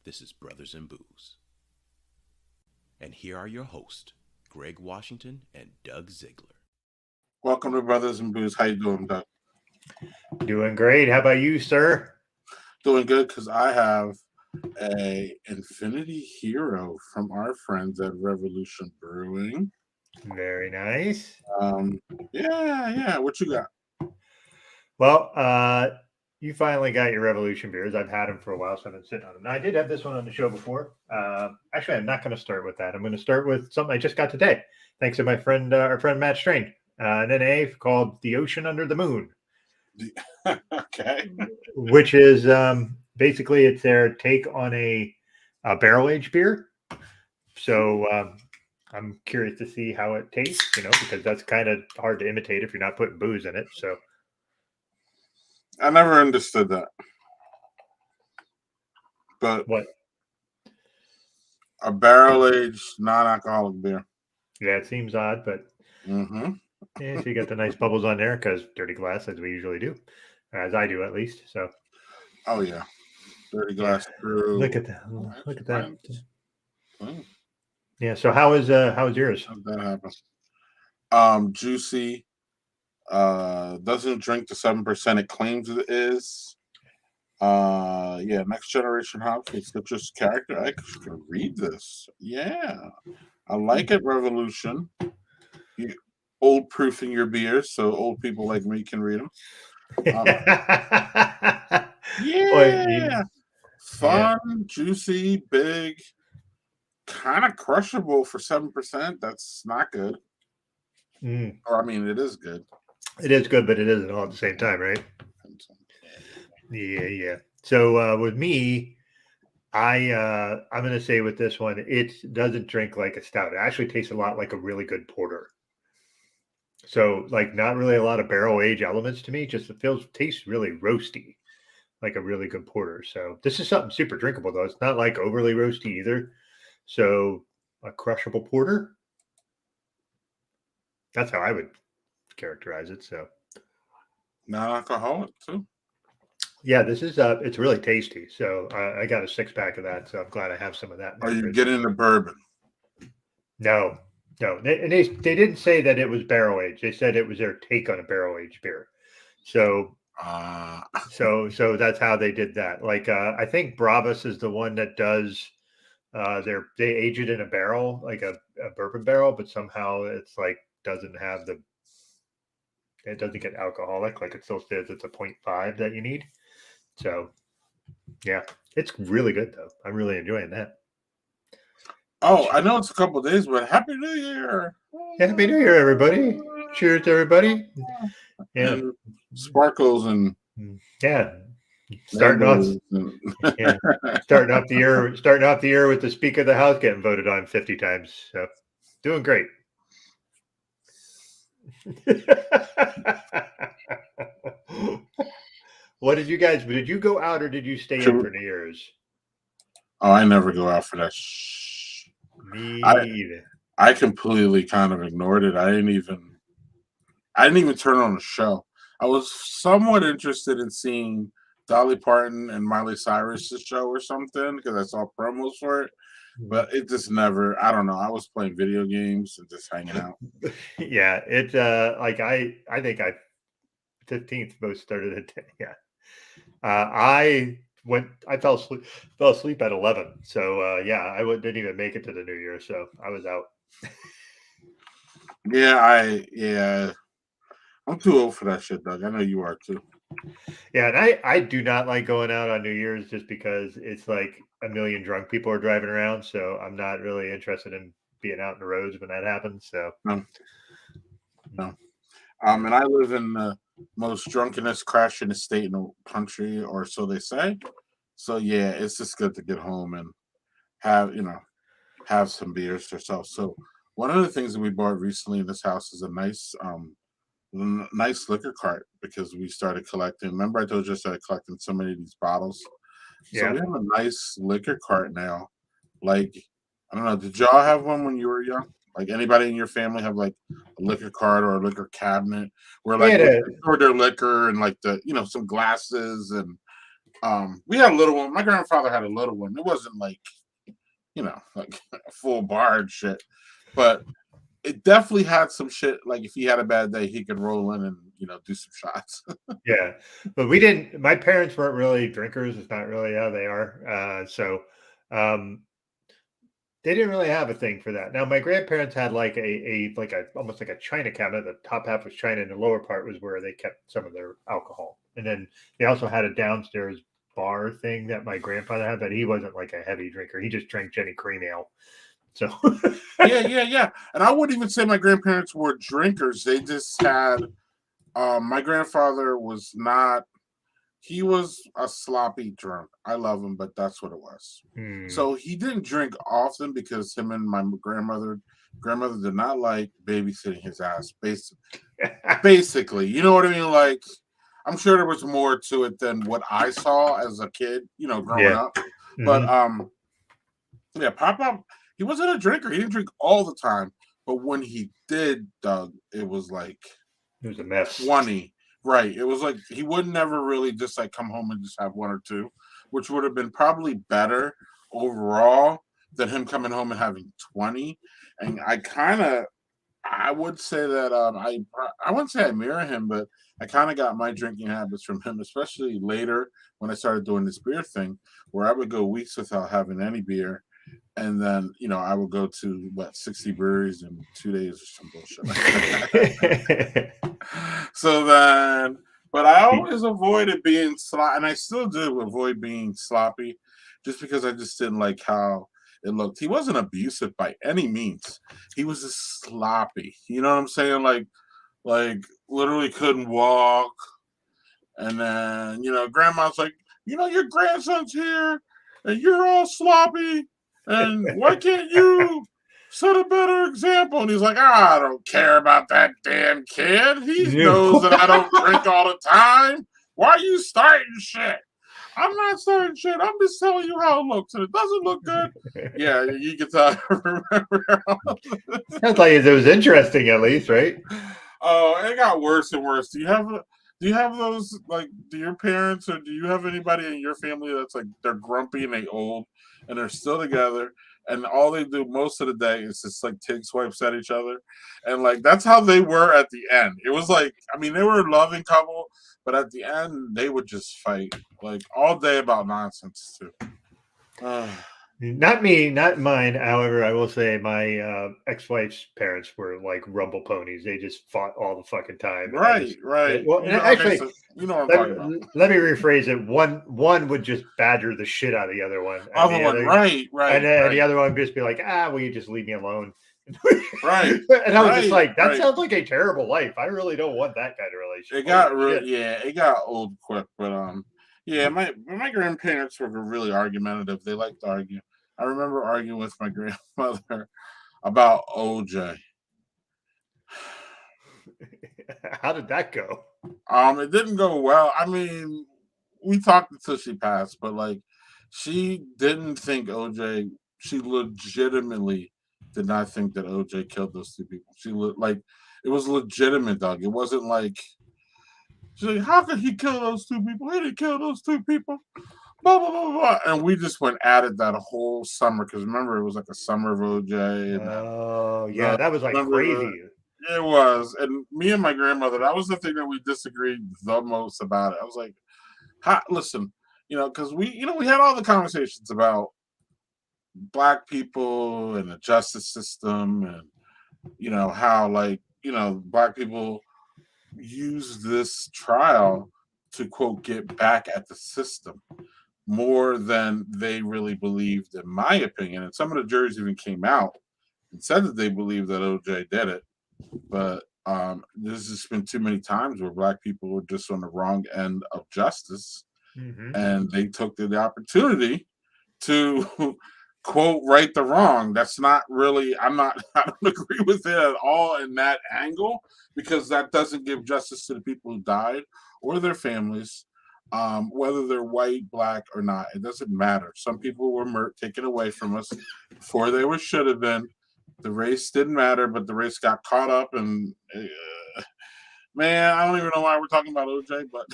This is Brothers and Booze. And here are your hosts, Greg Washington and Doug Ziegler. Welcome to Brothers and Booze. How you doing, Doug? Doing great. How about you, sir? Doing good, because I have a Infinity Hero from our friends at Revolution Brewing. Very nice. Yeah. What you got? Well, you finally got your Revolution beers. I've had them for a while, so I've been sitting on them. Now, I did have this one on the show before. Actually, I'm not going to start with that. I'm going to start with something I just got today, thanks to my friend, our friend Matt Strain, an NA called The Ocean Under the Moon. Okay. Which is basically it's their take on a barrel-aged beer. So I'm curious to see how it tastes, because that's kind of hard to imitate if you're not putting booze in it. So I never understood that. But what? A barrel-aged, non-alcoholic beer. Yeah, it seems odd, but yeah, so you got the nice bubbles on there because dirty glass, as we usually do, as I do at least. So. Oh yeah, dirty glass brew. Look at that! Look at that! Oh. Yeah. So how is yours? How'd that happen? Juicy. Doesn't drink the 7% it claims it is. Next generation hops with citrus character. I can read this. Yeah, I like it. Revolution. You old proofing your beers so old people like me can read them. Fun, juicy, big, kind of crushable for 7%. That's not good. Or I mean, it is good. It is good, but it isn't all at the same time, right? Yeah. So with me, I'm going to say with this one, it doesn't drink like a stout. It actually tastes a lot like a really good porter. So like not really a lot of barrel age elements to me. Just tastes really roasty, like a really good porter. So this is something super drinkable though. It's not like overly roasty either. So a crushable porter. That's how I would characterize it. So non-alcoholic too. Yeah, this is it's really tasty. So I got a 6-pack of that. So I'm glad I have some of that. Are you getting the bourbon? No. And they didn't say that it was barrel aged. They said it was their take on a barrel aged beer. So so that's how they did that. Like I think Bravas is the one that does they age it in a barrel, like a bourbon barrel, but somehow it's like it doesn't get alcoholic, like it still says it's a 0.5 that you need. So yeah, it's really good though. I'm really enjoying that. Oh, I know it's a couple of days, but Happy New Year! Happy New Year, everybody! Cheers, everybody! Yeah, and sparkles and starting off the year with the Speaker of the House getting voted on 50 times. So doing great. What did you go out or did you stay in for New Year's? Oh, I never go out for that. Me either. I completely kind of ignored it. I didn't even turn on the show. I was somewhat interested in seeing Dolly Parton and Miley Cyrus's show or something because I saw promos for it, but it just never. I don't know. I was playing video games and just hanging out. Yeah, it like I think 15th both started at 10. Yeah, I fell asleep at 11. So I didn't even make it to the New Year, so I was out. I'm too old for that shit, Doug. I know you are too. Yeah, and I do not like going out on New Year's just because it's like a million drunk people are driving around. So I'm not really interested in being out in the roads when that happens. So no. And I live in the most drunkenest crashing state in the country, or so they say. So yeah, it's just good to get home and have some beers yourself. So one of the things that we bought recently in this house is a nice liquor cart because we started collecting. Remember I told you I started collecting so many of these bottles? Yeah. So we have a nice liquor cart now. Like, I don't know, did y'all have one when you were young? Like anybody in your family have like a liquor cart or a liquor cabinet where like they store their liquor and like some glasses and We had a little one. My grandfather had a little one. It wasn't like, like a full bar and shit, but it definitely had some shit. Like if he had a bad day, he could roll in and do some shots. Yeah, but we didn't. My parents weren't really drinkers. It's not really how they are. So they didn't really have a thing for that. Now my grandparents had like a almost like a china cabinet. The top half was china, and the lower part was where they kept some of their alcohol. And then they also had a downstairs bar thing that my grandfather had, but he wasn't like a heavy drinker. He just drank Jenny Cream Ale. So yeah. And I wouldn't even say my grandparents were drinkers. They just had. My grandfather was not. He was a sloppy drunk. I love him, but that's what it was. So he didn't drink often because him and my grandmother did not like babysitting his ass. Basically, you know what I mean? Like, I'm sure there was more to it than what I saw as a kid, growing up. But Pop, he wasn't a drinker. He didn't drink all the time. But when he did, Doug, it was like it was a mess. 20. Right. It was like he would never really just like come home and just have one or two, which would have been probably better overall than him coming home and having 20. And I would say that I wouldn't say I mirror him, but I kind of got my drinking habits from him, especially later when I started doing this beer thing, where I would go weeks without having any beer. And then, I would go to 60 breweries in 2 days or some bullshit like that. So then, but I always avoided being sloppy, and I still do avoid being sloppy just because I just didn't like how it looked. He wasn't abusive by any means. He was just sloppy. You know what I'm saying? Like literally couldn't walk. And then, grandma's like, your grandson's here and you're all sloppy. And why can't you set a better example? And he's like, I don't care about that damn kid. He knows that I don't drink all the time. Why are you starting shit? I'm not starting shit. I'm just telling you how it looks. And it doesn't look good. Yeah, you can tell. Remember. Sounds like it was interesting at least, right? Oh, it got worse and worse. Do you have those, like, do your parents or do you have anybody in your family that's like they're grumpy and they old and they're still together and all they do most of the day is just like take swipes at each other? And like that's how they were at the end. It was like, I mean, they were a loving couple, but at the end they would just fight like all day about nonsense too. Not me, not mine. However, I will say my ex-wife's parents were like rumble ponies. They just fought all the fucking time. Right. Well, actually, so you know what I'm talking about. Let me rephrase it. One would just badger the shit out of the other one. Right. And then the other one would just be like, will you just leave me alone? Right. And I was just like, that sounds like a terrible life. I really don't want that kind of relationship. It got old quick, but yeah, my grandparents were really argumentative. They liked to argue. I remember arguing with my grandmother about OJ. How did that go? It didn't go well. I mean, we talked until she passed, but like, she didn't think OJ. She legitimately did not think that OJ killed those two people. It was legitimate, Doug. It wasn't like. She's like, how could he kill those two people? He didn't kill those two people. Blah, blah, blah, blah. And we just went at it that whole summer because remember, it was like a summer of OJ. And, that was like crazy. It was. And me and my grandmother, that was the thing that we disagreed the most about it. I was like, listen, because we had all the conversations about Black people and the justice system and, how, Black people use this trial to quote get back at the system more than they really believed, in my opinion. And some of the jurors even came out and said that they believe that OJ did it, but there's just been too many times where Black people were just on the wrong end of justice, and they took the opportunity to quote right the wrong. That's not really. I don't agree with it at all in that angle because that doesn't give justice to the people who died or their families, whether they're white, Black, or not. It doesn't matter. Some people were taken away from us before they should have been. The race didn't matter, but the race got caught up. And man, I don't even know why we're talking about OJ, but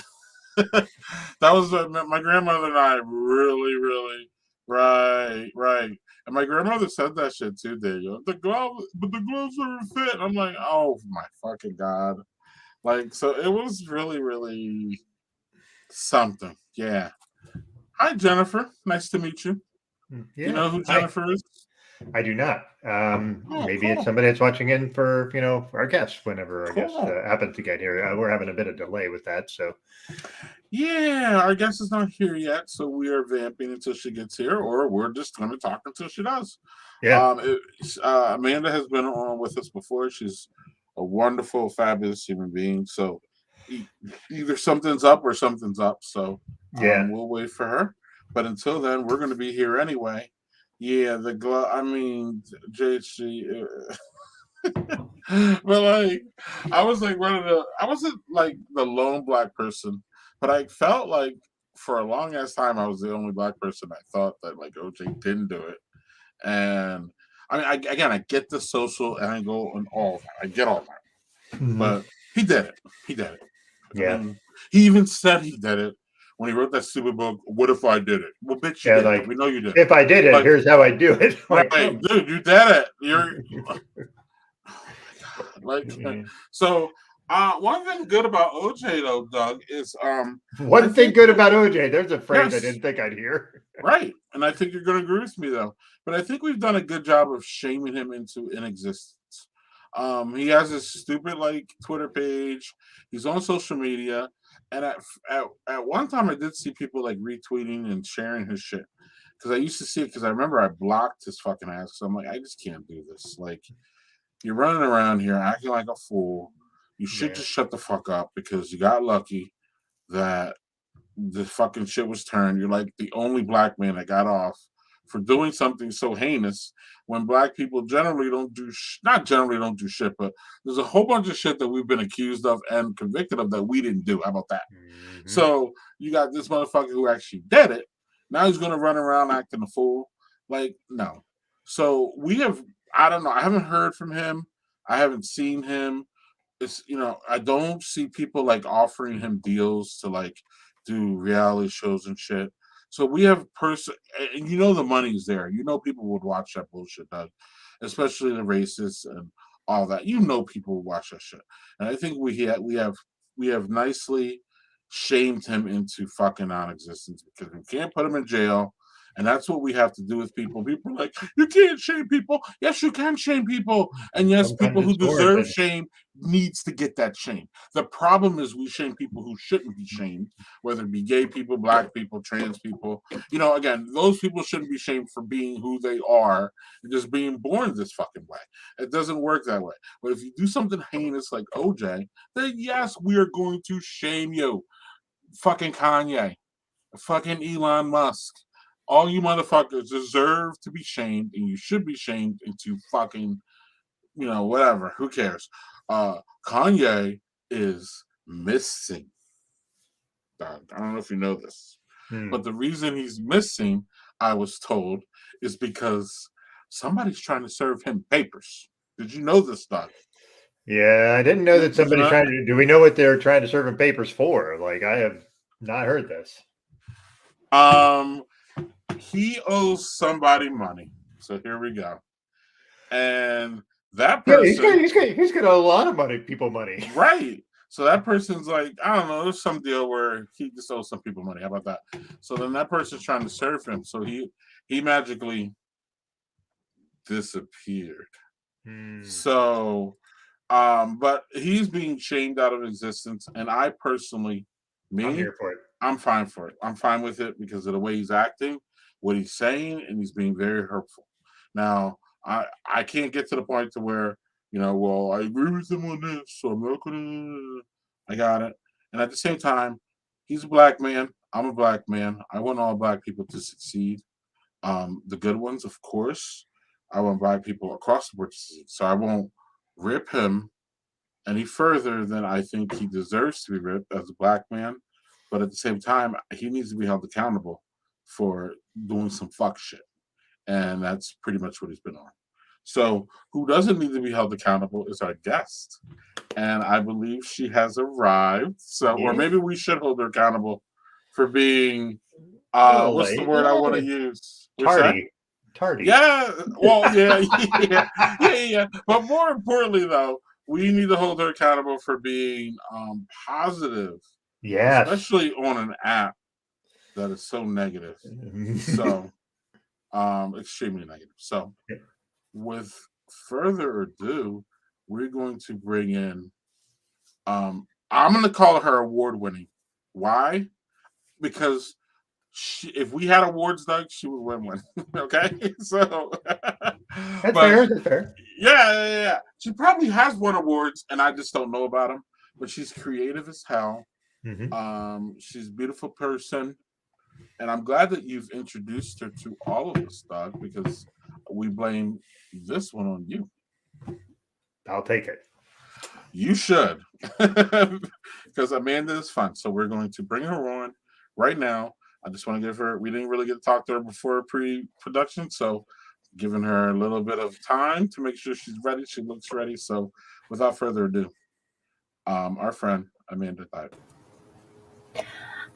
That was my grandmother and I really right. And my grandmother said that shit too, Daniel. The gloves are fit. I'm like, oh my fucking god. Like, so it was really something. Yeah. Hi, Jennifer. Nice to meet you. You Yeah. know who Hi. Jennifer is? I do not. Oh, Maybe it's cool. somebody that's watching in for our guests whenever our guest Cool. happens to get here. We're having a bit of delay with that, so Yeah, our guest is not here yet, so we are vamping until she gets here, or we're just going to talk until she does. yeah, Amanda has been on with us before. She's a wonderful, fabulous human being. So either something's up or something's up. So yeah. we'll wait for her. But until then, we're going to be here anyway. Yeah, the glove. I mean, JHG. But like, I was like one of the. I wasn't like the lone black person, but I felt like for a long ass time I was the only black person. I thought that like OJ didn't do it, and I mean, I get the social angle and all that. I get all that, Mhm. but he did it. He did it. I Yeah, mean, he even said he did it when he wrote that stupid book. What if I did it? Well, bitch, you yeah. did it. Like We know you did it. if I did it, Like, here's how I do it. Like, right, dude, you did it. You're like Mhm. so. One thing good about OJ though, Doug, is I One thing think good about OJ. There's a phrase I yes, didn't think I'd hear. right, and I think you're going to agree with me though. But I think we've done a good job of shaming him into inexistence. He has this stupid like Twitter page. He's on social media, and at one time I did see people like retweeting and sharing his shit because I used to see it because I remember I blocked his fucking ass. So I'm like, I just can't do this. Like, you're running around here acting like a fool. You should Yeah, just shut the fuck up because you got lucky that the fucking shit was turned. You're like the only black man that got off for doing something so heinous when black people generally don't do not generally don't do shit, but there's a whole bunch of shit that we've been accused of and convicted of that we didn't do. How about that? hmm So you got this motherfucker who actually did it. Now he's gonna run around acting a fool. Like, no. So we have I don't know. I haven't heard from him. I haven't seen him. It's I don't see people like offering him deals to like do reality shows and shit. So we have and the money's there. People would watch that bullshit, Doug, especially the racists and all that. People would watch that shit, and I think we have nicely shamed him into fucking non-existence because we can't put him in jail. And that's what we have to do with people. People are like, you can't shame people. Yes, you can shame people. And yes, sometimes people who it's deserve warranted. shame needs to get that shame. The problem is we shame people who shouldn't be shamed, whether it be gay people, black people, trans people. Again, those people shouldn't be shamed for being who they are and just being born this fucking way. It doesn't work that way. But if you do something heinous like OJ, then yes, we are going to shame you. Fucking Kanye, fucking Elon Musk. All you motherfuckers deserve to be shamed, and you should be shamed into fucking, whatever. Who cares? Kanye is missing. I don't know if you know this, Hmm. but the reason he's missing, I was told, is because somebody's trying to serve him papers. Did you know this, Doug? Yeah, I didn't know that Did you somebody's not? trying to. Do we know what they're trying to serve him papers for? Like, I have not heard this. Um, he owes somebody money. So here we go. And that Yeah, person, he's got a lot of money, people money. right. So that person's like, I don't know, there's some deal where he just owes some people money. How about that? So then that person's trying to serve him. So he magically disappeared. Hmm. So but he's being shamed out of existence. And I personally, I'm me, here for it. I'm fine for it. I'm fine with it because of the way he's acting, what he's saying, and he's being very hurtful. Now, I can't get to the point to where, well, I agree with him on this, so I'm not gonna I got it. And at the same time, he's a black man. I'm a black man. I want all black people to succeed. The good ones, of course. I want black people across the board to succeed. So I won't rip him any further than I think he deserves to be ripped as a black man. But at the same time, he needs to be held accountable for doing some fuck shit. And that's pretty much what he's been on. So, who doesn't need to be held accountable is our guest. and I believe she has arrived. So, or Yeah. maybe we should hold her accountable for being A little what's the late. word I Yeah. want to use? What's that? Tardy. Yeah. Well, yeah. But more importantly, though, we need to hold her accountable for being positive, Yes. especially on an app that is so negative. So, extremely negative. So, with further ado, we're going to bring in. I'm going to call her award winning. Why? Because if we had awards, Doug, she would win one. Okay, so That's fair. That's fair. Yeah. She probably has won awards, and I just don't know about them. But she's creative as hell. She's a beautiful person, and I'm glad that you've introduced her to all of us, Doug, because we blame this one on you. I'll take it. You should, because Amanda is fun. So we're going to bring her on right now. I just want to give her. We didn't really get to talk to her before pre-production, so giving her a little bit of time to make sure she's ready. She looks ready. So without further ado, our friend Amanda Deibert.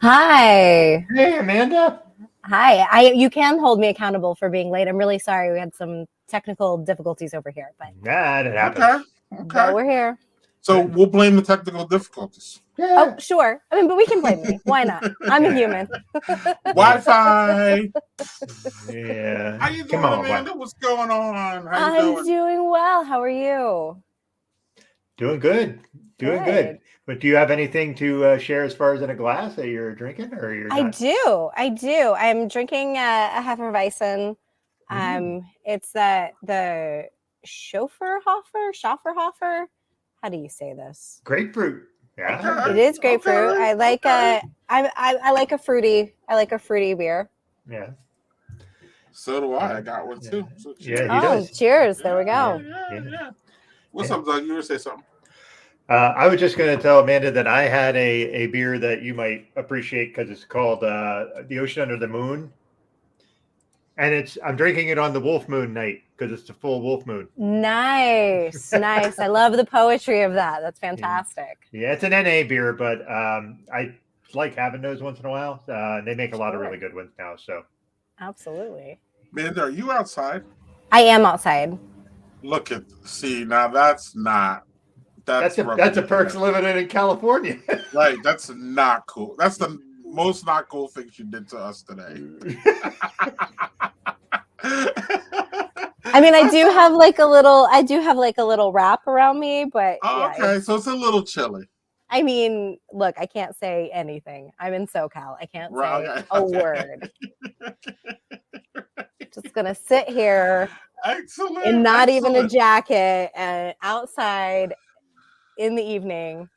Hi. Hey, Amanda. Hi. You can hold me accountable for being late. I'm really sorry. We had some technical difficulties over here, but Nah, it happens. but we're here. So we'll blame the technical difficulties. Yeah. Oh, sure. I mean, but we can blame me. Why not? I'm a human. Wi-Fi. Yeah. How you doing, Amanda? What's going on? How you doing? I'm doing well. How are you? Doing good. Doing good. But do you have anything to share as far as in a glass that you're drinking, or you're not? I do. I'm drinking a Hefeweizen. It's the Schofferhofer. How do you say this? Grapefruit. Yeah. It is grapefruit. I like I like a fruity. I like a fruity beer. Yeah. So do I. I got one too. So yeah, he does. Cheers. There we go. Yeah. What's up, Doug? You were say something? I was just going to tell Amanda that I had a beer that you might appreciate because it's called The Ocean Under the Moon. And I'm drinking it on the Wolf Moon night because it's the full Wolf Moon. Nice. I love the poetry of that. That's fantastic. Yeah, it's an NA beer, but I like having those once in a while. They make a lot of really good ones now. So, absolutely. Amanda, are you outside? I am outside. See, now that's not. That's a perks living in California. Right. That's not cool. That's the most not cool thing you did to us today. I mean, I do have like a little wrap around me, but okay, so it's a little chilly. I mean, look, I can't say anything. I'm in SoCal. I can't say a word. Just gonna sit here, and not even a jacket, and outside in the evening,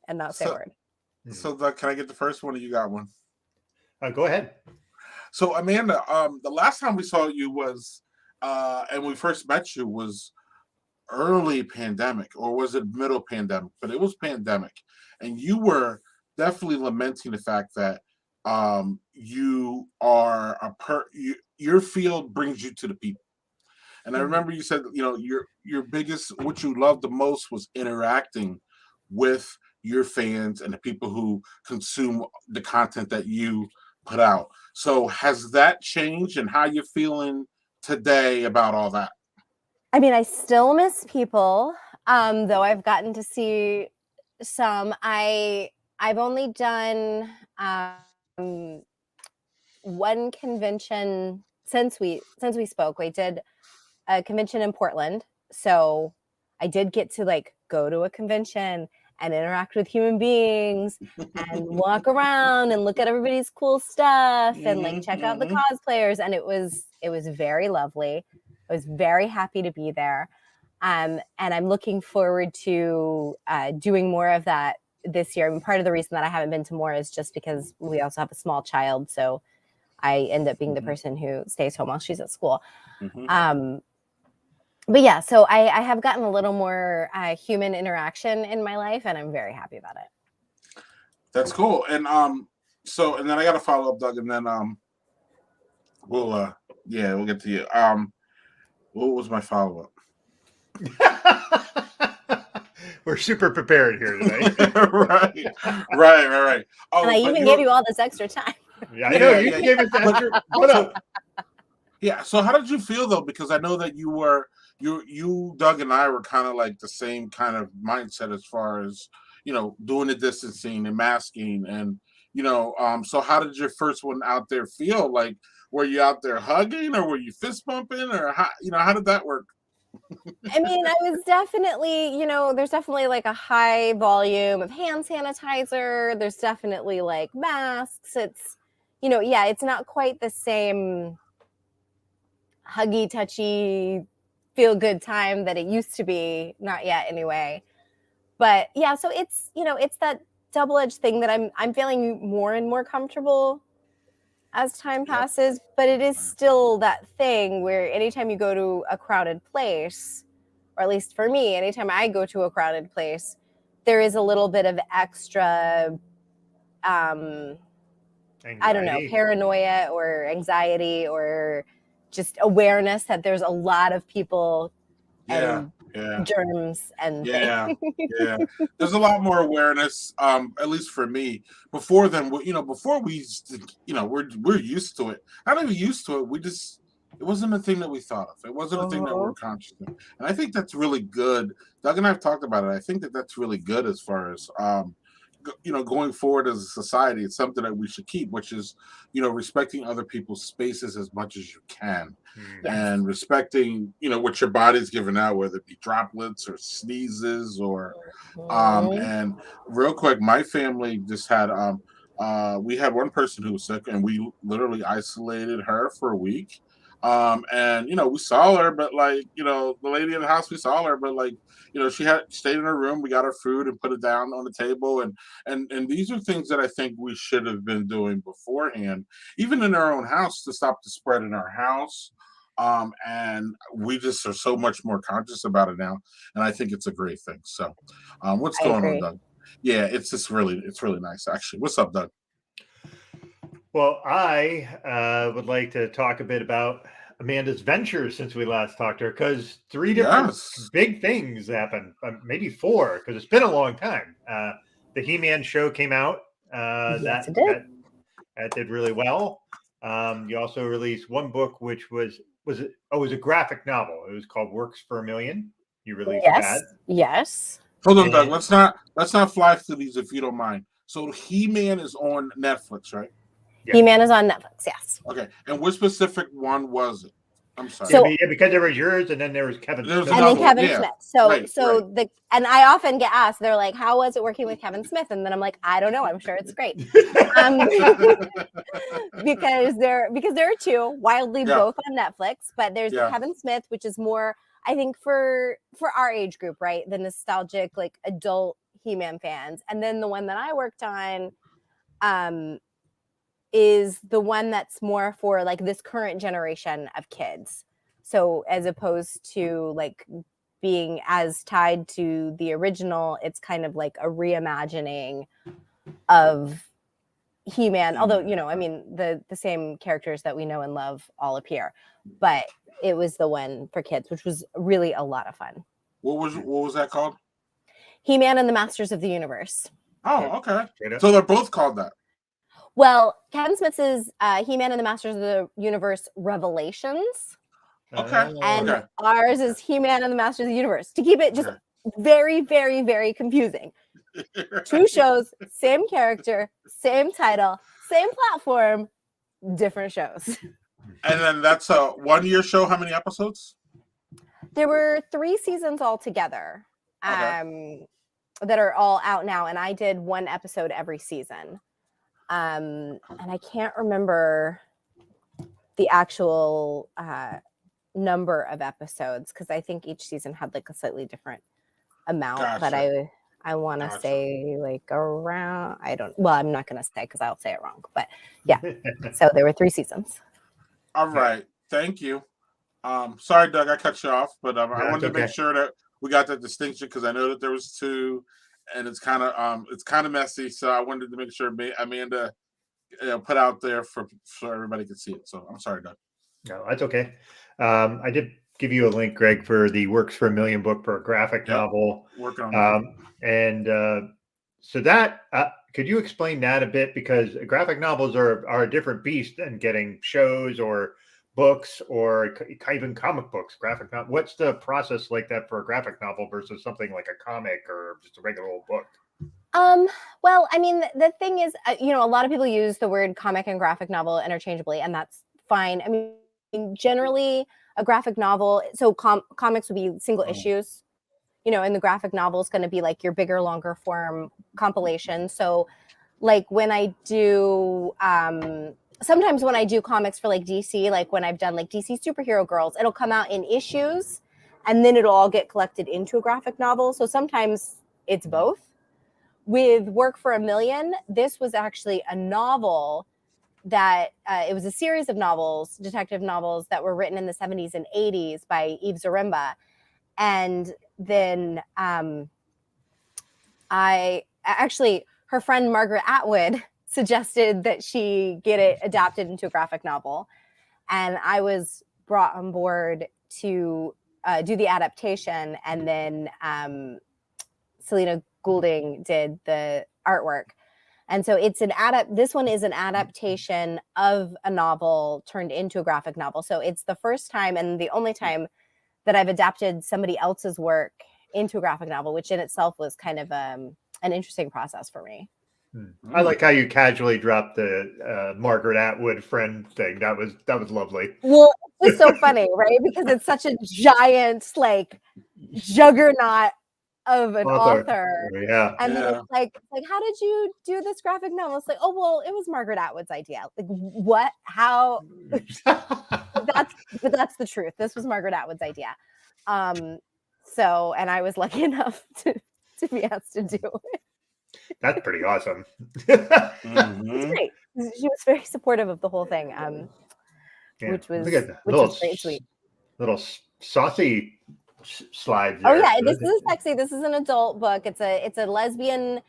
and not say a word. So, can I get the first one, or you got one? Go ahead. So, Amanda, the last time we saw you was, and we first met you was early pandemic, or was it middle pandemic? But it was pandemic, and you were definitely lamenting the fact that you are your field brings you to the people. And I remember you said, your biggest, what you loved the most was interacting with your fans and the people who consume the content that you put out. So has that changed, and how you feeling today about all that? I mean, I still miss people, though I've gotten to see some. I've only done one convention since we spoke. We did a convention in Portland, so I did get to go to a convention and interact with human beings and walk around and look at everybody's cool stuff and check out the cosplayers, and it was very lovely. I was very happy to be there, and I'm looking forward to doing more of that this year. I mean, part of the reason that I haven't been to more is just because we also have a small child, so I end up being the person who stays home while she's at school. But yeah, so I have gotten a little more human interaction in my life, and I'm very happy about it. That's cool. And so, and then I got to follow up, Doug, and then we'll get to you. What was my follow up? We're super prepared here today. right. Oh, And I but even you're- gave you all this extra time. Yeah, I know Yeah, you yeah, gave us that. But- What so- up? Yeah. So how did you feel though? Because I know that you, Doug, and I were kind of like the same kind of mindset as far as doing the distancing and masking and So how did your first one out there feel? Like, were you out there hugging or were you fist bumping or how did that work? I mean, I was definitely, there's definitely like a high volume of hand sanitizer. There's definitely like masks. It's, yeah, it's not quite the same huggy, touchy, feel good time that it used to be. Not yet, anyway. But yeah, so it's, it's that double-edged thing that I'm feeling more and more comfortable as time passes. But it is still that thing where anytime you go to a crowded place, or at least for me, anytime I go to a crowded place, there is a little bit of extra, I don't know, Anxiety. paranoia or anxiety or just awareness that there's a lot of people and germs and Yeah. There's a lot more awareness, at least for me. Before then, before we used to, we're used to it. Not even used to it. It wasn't a thing that we thought of. It wasn't a thing that we're conscious of. And I think that's really good. Doug and I have talked about it. I think that that's really good as far as, going forward as a society. It's something that we should keep, which is, respecting other people's spaces as much as you can. And respecting, what your body's giving out, whether it be droplets or sneezes or, and real quick, my family just had, we had one person who was sick and we literally isolated her for a week. And we saw her, but the lady in the house, we saw her, but she had stayed in her room. We got her food and put it down on the table. And these are things that I think we should have been doing beforehand, even in our own house, to stop the spread in our house. And we just are so much more conscious about it now. And I think it's a great thing. So, what's going on, Doug? Yeah, it's really nice, actually. What's up, Doug? Well, I would like to talk a bit about Amanda's ventures since we last talked to her, because 3 different big things happened, maybe 4, because it's been a long time. The He-Man show came out. Yes, it did. That did really well. You also released one book, which was it was a graphic novel. It was called Works for a Million. You released that. Yes. Hold on, Doug. Let's not fly through these if you don't mind. So He-Man is on Netflix, right? Yeah. He-Man is on Netflix, yes. Okay. And which specific one was it? I'm sorry. So, because there was yours, and then there was Kevin Smith. And then Kevin Smith. And I often get asked, they're like, how was it working with Kevin Smith? And then I'm like, I don't know. I'm sure it's great. Because there are 2 wildly both on Netflix, but there's Kevin Smith, which is more, I think, for our age group, right? The nostalgic, like adult He-Man fans. And then the one that I worked on, is the one that's more for like this current generation of kids. So as opposed to like being as tied to the original, it's kind of like a reimagining of He-Man. Although, the same characters that we know and love all appear, but it was the one for kids, which was really a lot of fun. What was that called? He-Man and the Masters of the Universe. Oh, okay. So they're both called that. Well, Kevin Smith's is He-Man and the Masters of the Universe Revelations. Okay. And ours is He-Man and the Masters of the Universe. To keep it just very, very, very confusing. 2 shows, same character, same title, same platform, different shows. And then that's a 1-year show. How many episodes? There were 3 seasons altogether that are all out now. And I did 1 episode every season. And I can't remember the actual number of episodes, because I think each season had like a slightly different amount. But I want to say like around, I'm not going to say because I'll say it wrong. But yeah, so there were 3 seasons. All right. Thank you. Sorry, Doug, I cut you off, but I wanted to make sure that we got that distinction, because I know that there was 2. And it's kind of messy, so I wanted to make sure Amanda put out there for everybody could see it. So I'm sorry, Doug. No, that's okay. I did give you a link, Greg, for the Works for a Million book for a graphic novel. Working on that. And so that could you explain that a bit, because graphic novels are a different beast than getting shows or books or even comic books. Graphic novel. What's the process like that for a graphic novel versus something like a comic or just a regular old book? Well, I mean, the thing is, a lot of people use the word comic and graphic novel interchangeably, and that's fine. I mean, generally, a graphic novel, so comics would be single issues, and the graphic novel is going to be like your bigger, longer form compilation. So, like when I do, sometimes when I do comics for like DC, like when I've done like DC Superhero Girls, it'll come out in issues, and then it'll all get collected into a graphic novel. So sometimes it's both. With Work for a Million, this was actually a novel that it was a series of novels, detective novels that were written in the 70s and 80s by Eve Zaremba. And then her friend Margaret Atwood suggested that she get it adapted into a graphic novel. And I was brought on board to do the adaptation. And then Selena Goulding did the artwork. And so this one is an adaptation of a novel turned into a graphic novel. So it's the first time and the only time that I've adapted somebody else's work into a graphic novel, which in itself was kind of an interesting process for me. I like how you casually dropped the Margaret Atwood friend thing. That was lovely. Well, it's just so funny, right? Because it's such a giant, like, juggernaut of an author. Yeah. And then it's like, how did you do this graphic novel? It's like, oh, well, it was Margaret Atwood's idea. Like, what? How? But that's the truth. This was Margaret Atwood's idea. So, and I was lucky enough to be asked to do it. That's pretty awesome. It's great. She was very supportive of the whole thing, which was great, sweet. Little saucy slides there. Oh yeah, this is sexy. This is an adult book. It's a lesbian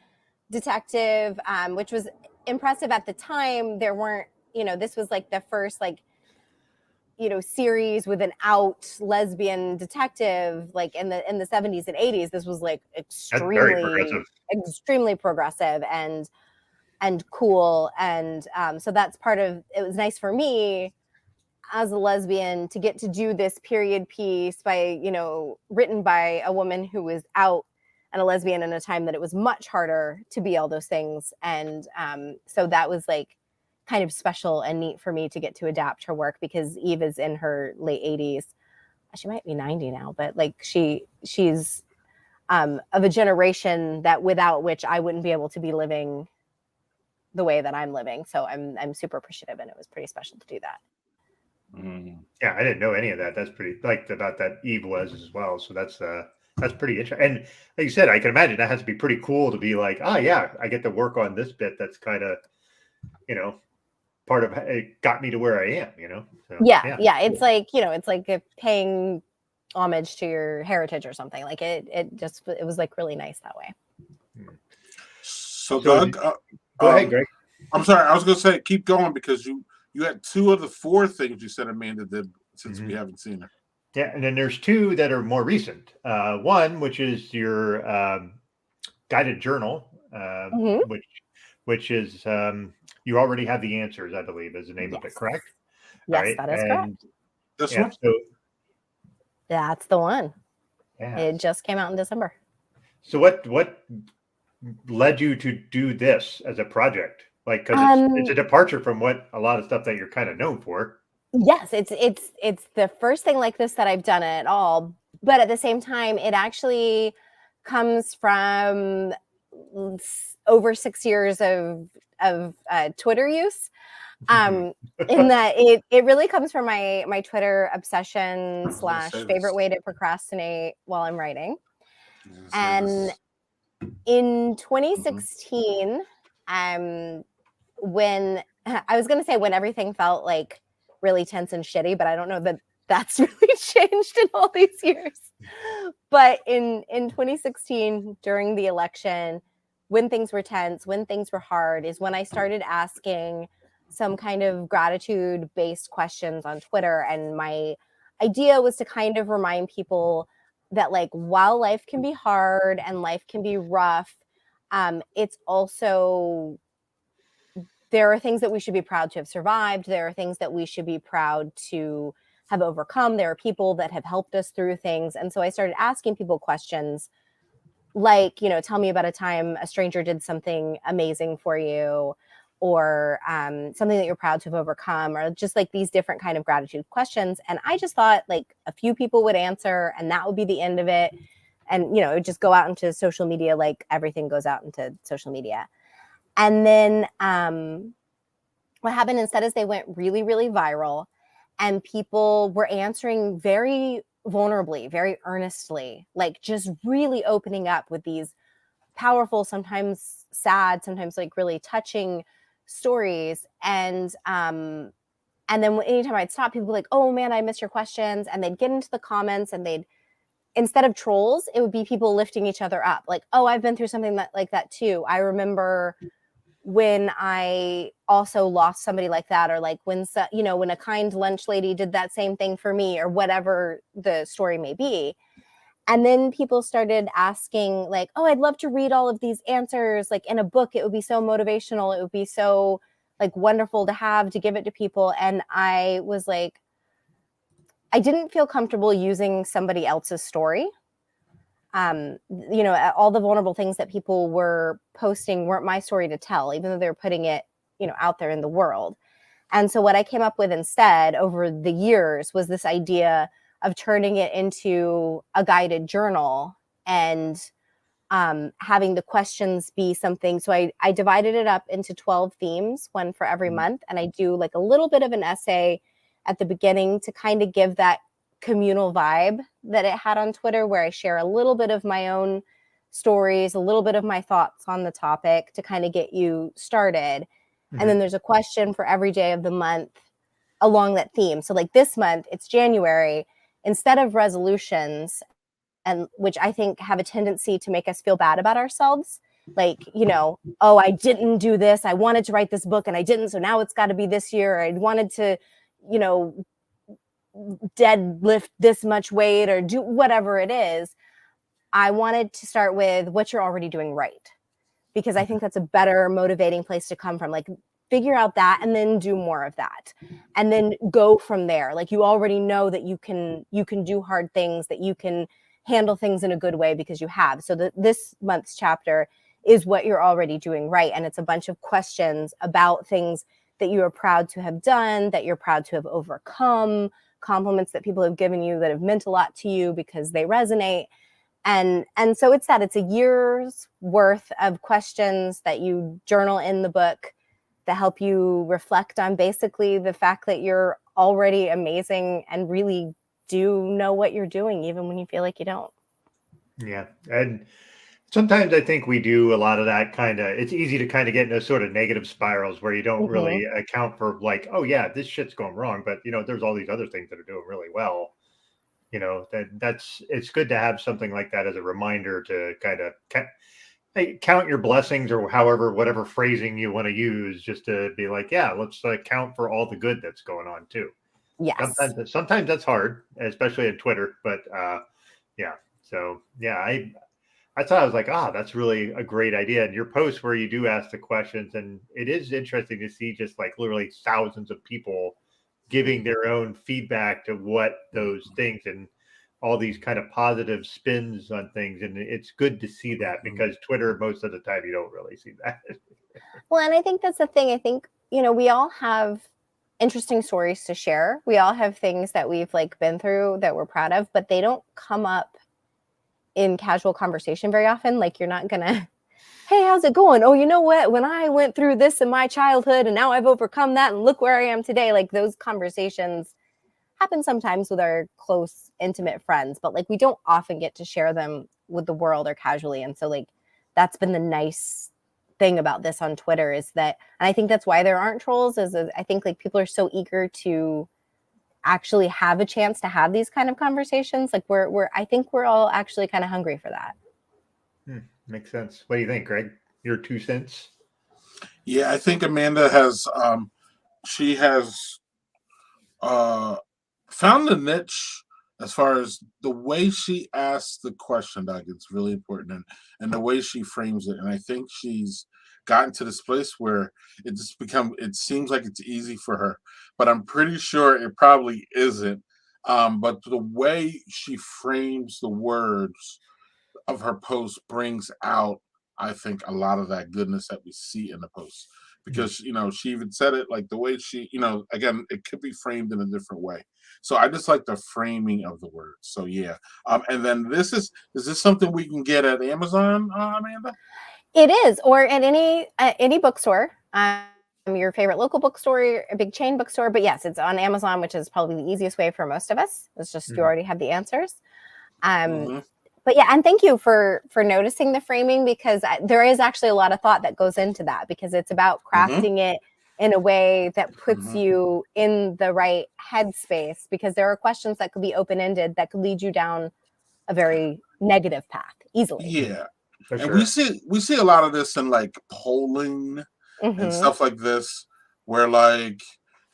detective, which was impressive at the time. There weren't, this was like the first series with an out lesbian detective, like in the 70s and 80s. This was like extremely progressive and cool. And so that's part of it. Was nice for me as a lesbian to get to do this period piece by, written by a woman who was out and a lesbian in a time that it was much harder to be all those things. And so that was like kind of special and neat for me to get to adapt her work, because Eve is in her late 80s. She might be 90 now, but like she's of a generation that without which I wouldn't be able to be living the way that I'm living. So I'm super appreciative, and it was pretty special to do that. Yeah, I didn't know any of that. That's pretty about that Eve was as well. So that's pretty interesting. And like you said, I can imagine that has to be pretty cool to be like, oh yeah, I get to work on this bit. That's kind of, part of it got me to where I am, So, yeah. It's like, it's like paying homage to your heritage or something. Like it was like really nice that way. So Doug, go ahead, Greg. I'm sorry. I was going to say, keep going, because you had 2 of the 4 things you said Amanda did since we haven't seen her. Yeah, and then there's 2 that are more recent. One, which is your guided journal, which is you already have the answers, I believe, is the name of it, correct? Yes, right? That is correct. This one? So, that's the one. Yeah. It just came out in December. So what led you to do this as a project? Like, because it's a departure from what a lot of stuff that you're kind of known for. Yes, it's the first thing like this that I've done at all. But at the same time, it actually comes from over 6 years of Twitter use. In that it really comes from my Twitter obsession / favorite way to procrastinate while I'm writing. And in 2016, when I was going to say when everything felt like really tense and shitty, but I don't know that that's really changed in all these years. But in 2016, during the election, when things were tense, when things were hard, is when I started asking some kind of gratitude-based questions on Twitter. And my idea was to kind of remind people that like while life can be hard and life can be rough, it's also, there are things that we should be proud to have survived. There are things that we should be proud to have overcome. There are people that have helped us through things. And so I started asking people questions like, you know, tell me about a time a stranger did something amazing for you, or something that you're proud to have overcome, or just like these different kind of gratitude questions. And I just thought like a few people would answer and that would be the end of it. And, you know, it would just go out into social media like everything goes out into social media. And then what happened instead is they went really, really viral, and people were answering very vulnerably, very earnestly, like just really opening up with these powerful, sometimes sad, sometimes like really touching stories. And then anytime I'd stop, people would be like, oh man, I missed your questions. And they'd get into the comments and they'd, instead of trolls, it would be people lifting each other up. Like, oh, I've been through something that like that too. I remember when I also lost somebody like that, or like when, you know, when a kind lunch lady did that same thing for me, or whatever the story may be. And then people started asking like, oh, I'd love to read all of these answers like in a book. It would be so motivational. It would be so like wonderful to have, to give it to people. And I was like, I didn't feel comfortable using somebody else's story. You know, all the vulnerable things that people were posting weren't my story to tell, even though they were putting it, you know, out there in the world. And so what I came up with instead over the years was this idea of turning it into a guided journal, and having the questions be something. So I divided it up into 12 themes, one for every month. And I do like a little bit of an essay at the beginning to kind of give that communal vibe that it had on Twitter, where I share a little bit of my own stories, a little bit of my thoughts on the topic to kind of get you started. Mm-hmm. And then there's a question for every day of the month along that theme. So like this month, it's January. Instead of resolutions, and which I think have a tendency to make us feel bad about ourselves, like, you know, oh, I didn't do this. I wanted to write this book and I didn't. So now it's got to be this year. I wanted to, you know, deadlift this much weight or do whatever it is. I wanted to start with what you're already doing right, because I think that's a better motivating place to come from. Like, figure out that and then do more of that, and then go from there. Like, you already know that you can do hard things, that you can handle things in a good way because you have. So this month's chapter is what you're already doing right. And it's a bunch of questions about things that you are proud to have done, that you're proud to have overcome, compliments that people have given you that have meant a lot to you because they resonate. And so it's a year's worth of questions that you journal in the book that help you reflect on basically the fact that you're already amazing and really do know what you're doing, even when you feel like you don't. Yeah. And sometimes I think we do a lot of that kind of, it's easy to kind of get into sort of negative spirals where you don't really account for like, oh yeah, this shit's going wrong, but you know, there's all these other things that are doing really well. You know, it's good to have something like that as a reminder to kind of count your blessings, or whatever phrasing you want to use, just to be like, yeah, let's count for all the good that's going on too. Yes. Sometimes that's hard, especially on Twitter, but yeah. So yeah, I thought, I was like, that's really a great idea. And your post where you do ask the questions, and it is interesting to see just like literally thousands of people giving their own feedback to what those things and all these kind of positive spins on things. And it's good to see that, because Twitter, most of the time, you don't really see that. Well, and I think that's the thing. I think, you know, we all have interesting stories to share. We all have things that we've like been through that we're proud of, but they don't come up in casual conversation very often. Like, you're not gonna, hey, how's it going? Oh, you know what? When I went through this in my childhood and now I've overcome that and look where I am today. Like, those conversations happen sometimes with our close, intimate friends, but like we don't often get to share them with the world or casually. And so like that's been the nice thing about this on Twitter, is that, and I think that's why there aren't trolls, is I think like people are so eager to actually have a chance to have these kind of conversations. Like I think we're all actually kind of hungry for that. Makes sense. What do you think, Greg? Your 2 cents? Yeah, I think Amanda has, she has found a niche as far as the way she asks the question, Doug. It's really important, and the way she frames it. And I think she's gotten to this place where it seems like it's easy for her, but I'm pretty sure it probably isn't. But the way she frames the words of her post brings out, I think, a lot of that goodness that we see in the post. Because she even said it like the way she, again, it could be framed in a different way. So I just like the framing of the words. So yeah. And then is this something we can get at Amazon, Amanda? It is, or at any bookstore. Your favorite local bookstore, a big chain bookstore. But yes, it's on Amazon, which is probably the easiest way for most of us. It's just you already have the answers. But yeah, and thank you for noticing the framing, because there is actually a lot of thought that goes into that, because it's about crafting it in a way that puts you in the right headspace, because there are questions that could be open-ended that could lead you down a very negative path easily. Yeah. For And sure. we see a lot of this in like polling and stuff like this, where like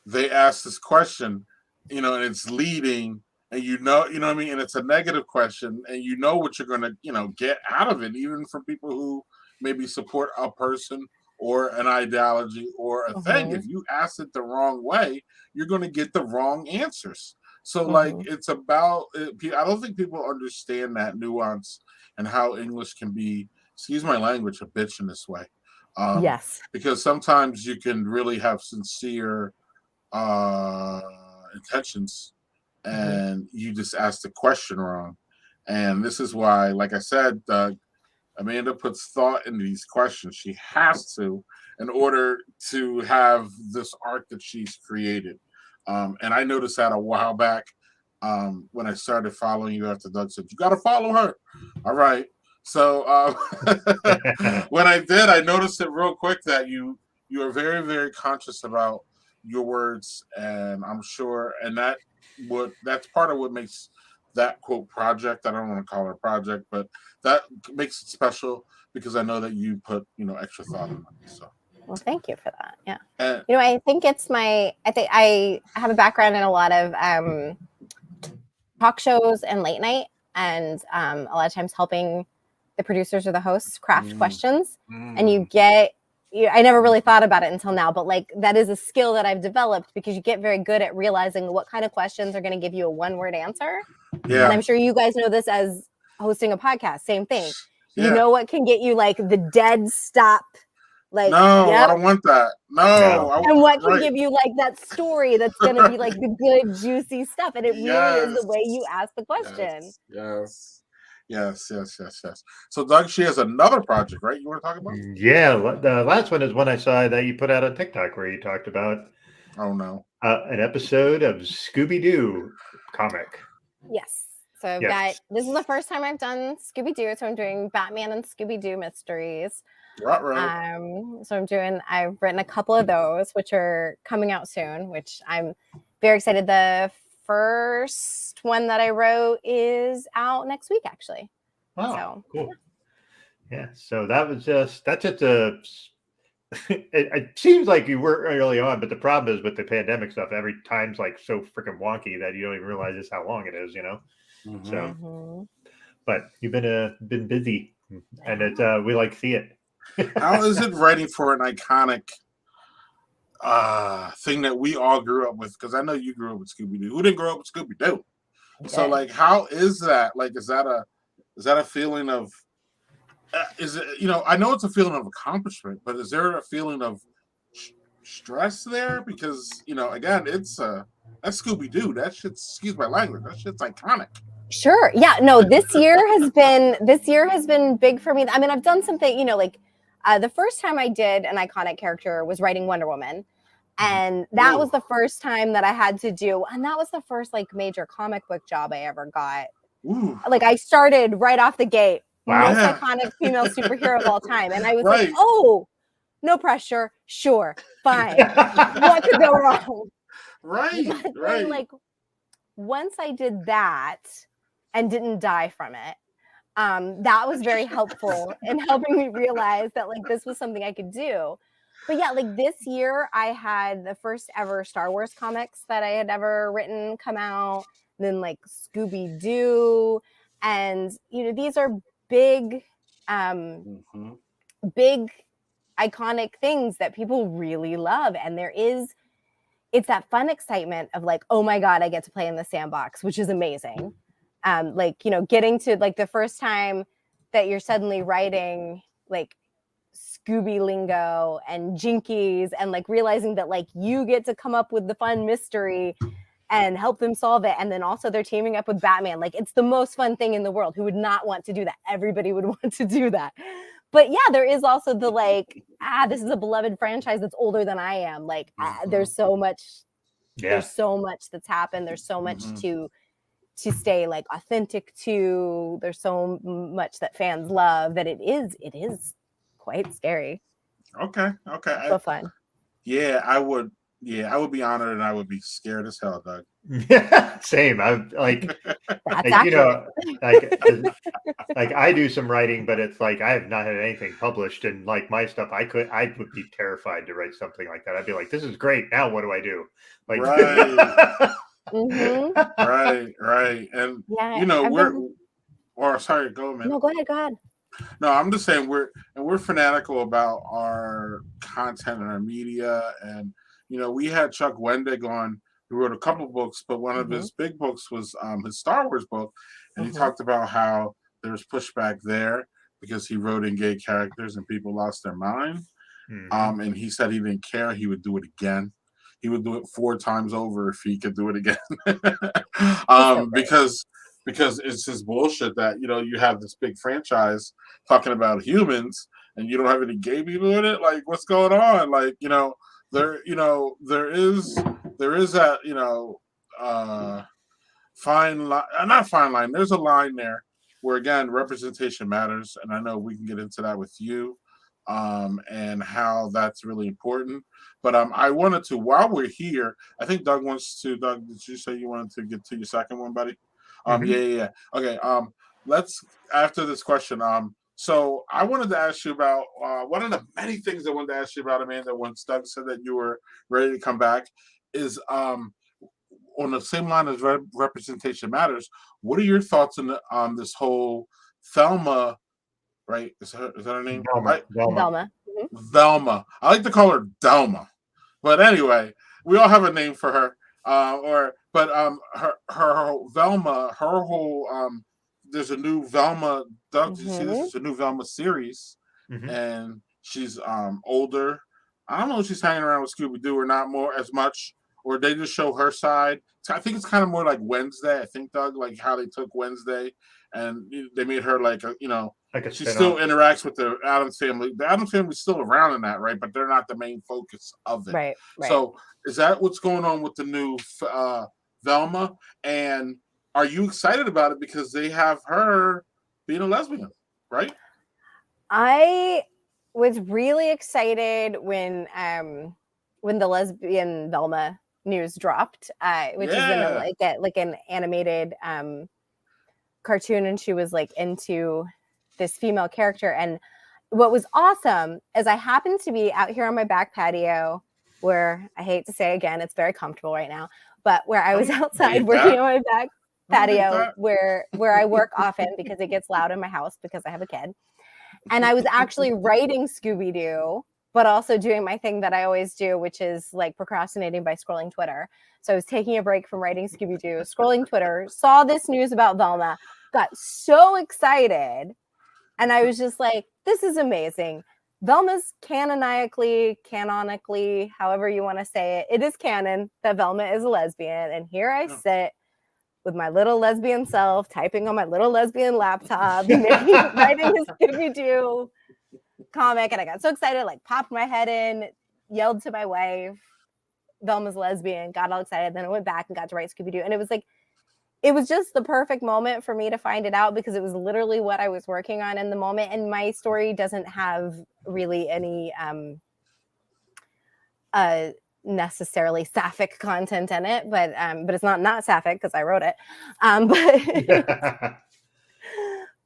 they ask this question, and it's leading, and what I mean, and it's a negative question, and what you're gonna, get out of it, even from people who maybe support a person or an ideology or a thing. If you ask it the wrong way, you're gonna get the wrong answers. So like it's about I don't think people understand that nuance and how English can be, excuse my language, a bitch in this way. Yes. Because sometimes you can really have sincere intentions, and you just ask the question wrong. And this is why, like I said, Amanda puts thought into these questions. She has to, in order to have this arc that she's created. And I noticed that a while back, when I started following you after Doug said, you got to follow her. All right. So when I did, I noticed it real quick that you are very, very conscious about your words, and I'm sure, and that's part of what makes that quote project. I don't want to call it a project, but that makes it special, because I know that you put extra thought in it. So. Well, thank you for that. Yeah. And, I think I have a background in a lot of talk shows and late night, and a lot of times helping the producers or the hosts craft questions. And I never really thought about it until now, but like that is a skill that I've developed, because you get very good at realizing what kind of questions are going to give you a one-word answer. Yeah. And I'm sure you guys know this as hosting a podcast. Same thing. Yeah. You know what can get you like the dead stop. Like, no, I don't want that. No. And what can give you like that story that's going to be like the good, juicy stuff. And it really is the way you ask the question. Yes. So, Doug, she has another project, right? You want to talk about? Yeah, the last one is one I saw that you put out on TikTok, where you talked about an episode of Scooby-Doo comic. Yes. So I've got, this is the first time I've done Scooby-Doo. So I'm doing Batman and Scooby-Doo mysteries. Right. I've written a couple of those, which are coming out soon, which I'm very excited. The first one that I wrote is out next week, actually. Wow, cool. Yeah. So that's just a. It seems like you were early on, but the problem is with the pandemic stuff, every time's like so freaking wonky that you don't even realize just how long it is, So, but you've been busy, and we like to see it. How is it writing for an iconic thing that we all grew up with? Because I know you grew up with Scooby-Doo. Who didn't grow up with Scooby-Doo? So, like, how is that? Like, is that a feeling of? Is it, I know it's a feeling of accomplishment, but is there a feeling of stress there? Because again, it's that's Scooby-Doo. That shit's, excuse my language, that shit's iconic. Sure. Yeah. No. This year has been big for me. I mean, I've done something. The first time I did an iconic character was writing Wonder Woman, and that was the first time that I had to do, and that was the first like major comic book job I ever got. Like I started right off the gate. Most iconic female superhero of all time. And I was like, oh, no pressure. Sure. Fine. What could go wrong? Right. Then, like, once I did that and didn't die from it, that was very helpful in helping me realize that like this was something I could do. But yeah, like this year I had the first ever Star Wars comics that I had ever written come out. Then like Scooby-Doo, and these are big, Mhm. big iconic things that people really love. And it's that fun excitement of like, oh my God, I get to play in the sandbox, which is amazing. Like, getting to like the first time that you're suddenly writing like Scooby lingo and jinkies, and like realizing that like you get to come up with the fun mystery and help them solve it. And then also they're teaming up with Batman. Like, it's the most fun thing in the world. Who would not want to do that? Everybody would want to do that. But yeah, there is also the like, this is a beloved franchise that's older than I am. Like, there's so much, there's so much that's happened. There's so much to stay like authentic to. There's so much that fans love that it is quite scary. Okay. So fun. Yeah, I would be honored, and I would be scared as hell, Doug. Same. I'm like, That's like I do some writing, but it's like I have not had anything published, and like my stuff, I would be terrified to write something like that. I'd be like, this is great. Now what do I do? Like, right. Mm-hmm. Right. And sorry, go, man. No, go ahead. No, I'm just saying we're fanatical about our content and our media, and we had Chuck Wendig on, who wrote a couple books, but one of his big books was his Star Wars book, and he talked about how there was pushback there because he wrote in gay characters and people lost their mind. And he said he didn't care; he would do it again. He would do it 4 times over if he could do it again. Because it's just bullshit that you have this big franchise talking about humans and you don't have any gay people in it. Like, what's going on? Like, there is that fine line, not fine line. There's a line there where, again, representation matters, and I know we can get into that with you, and how that's really important. But I wanted to, while we're here, I think Doug wants to. Doug, did you say you wanted to get to your second one, buddy? Yeah. Okay. Let's, after this question. So I wanted to ask you about one of the many things I wanted to ask you about, Amanda. Once Doug said that you were ready to come back, is on the same line as representation matters. What are your thoughts on this whole Thelma? Right? Is that her name? Velma. Velma. I like to call her Delma, but anyway, we all have a name for her. Her Velma, her whole there's a new Velma. Doug, did you see this? There's a new Velma series, and she's older. I don't know if she's hanging around with Scooby-Doo or not more as much, or they just show her side. So I think it's kind of more like Wednesday. I think, Doug, like how they took Wednesday and they made her like she still interacts with the Addams family. The Addams family's still around in that, right? But they're not the main focus of it. Right. So is that what's going on with the new Velma? And are you excited about it because they have her being a lesbian, right? I was really excited when the lesbian Velma news dropped, which is like an animated cartoon, and she was like into this female character. And what was awesome is I happened to be out here on my back patio, where I hate to say again, it's very comfortable right now, but where I was outside working on my back patio where I work often because it gets loud in my house because I have a kid. And I was actually writing Scooby-Doo, but also doing my thing that I always do, which is like procrastinating by scrolling Twitter. So I was taking a break from writing Scooby-Doo, scrolling Twitter, saw this news about Velma, got so excited. And I was just like, this is amazing. Velma's canonically, however you want to say it, it is canon that Velma is a lesbian. And here I sit with my little lesbian self, typing on my little lesbian laptop, writing his Scooby-Doo comic. And I got so excited, like popped my head in, yelled to my wife, Velma's lesbian, got all excited. Then I went back and got to write Scooby-Doo. And it was like, it was just the perfect moment for me to find it out because it was literally what I was working on in the moment. And my story doesn't have really any necessarily sapphic content in it, but it's not sapphic because I wrote it.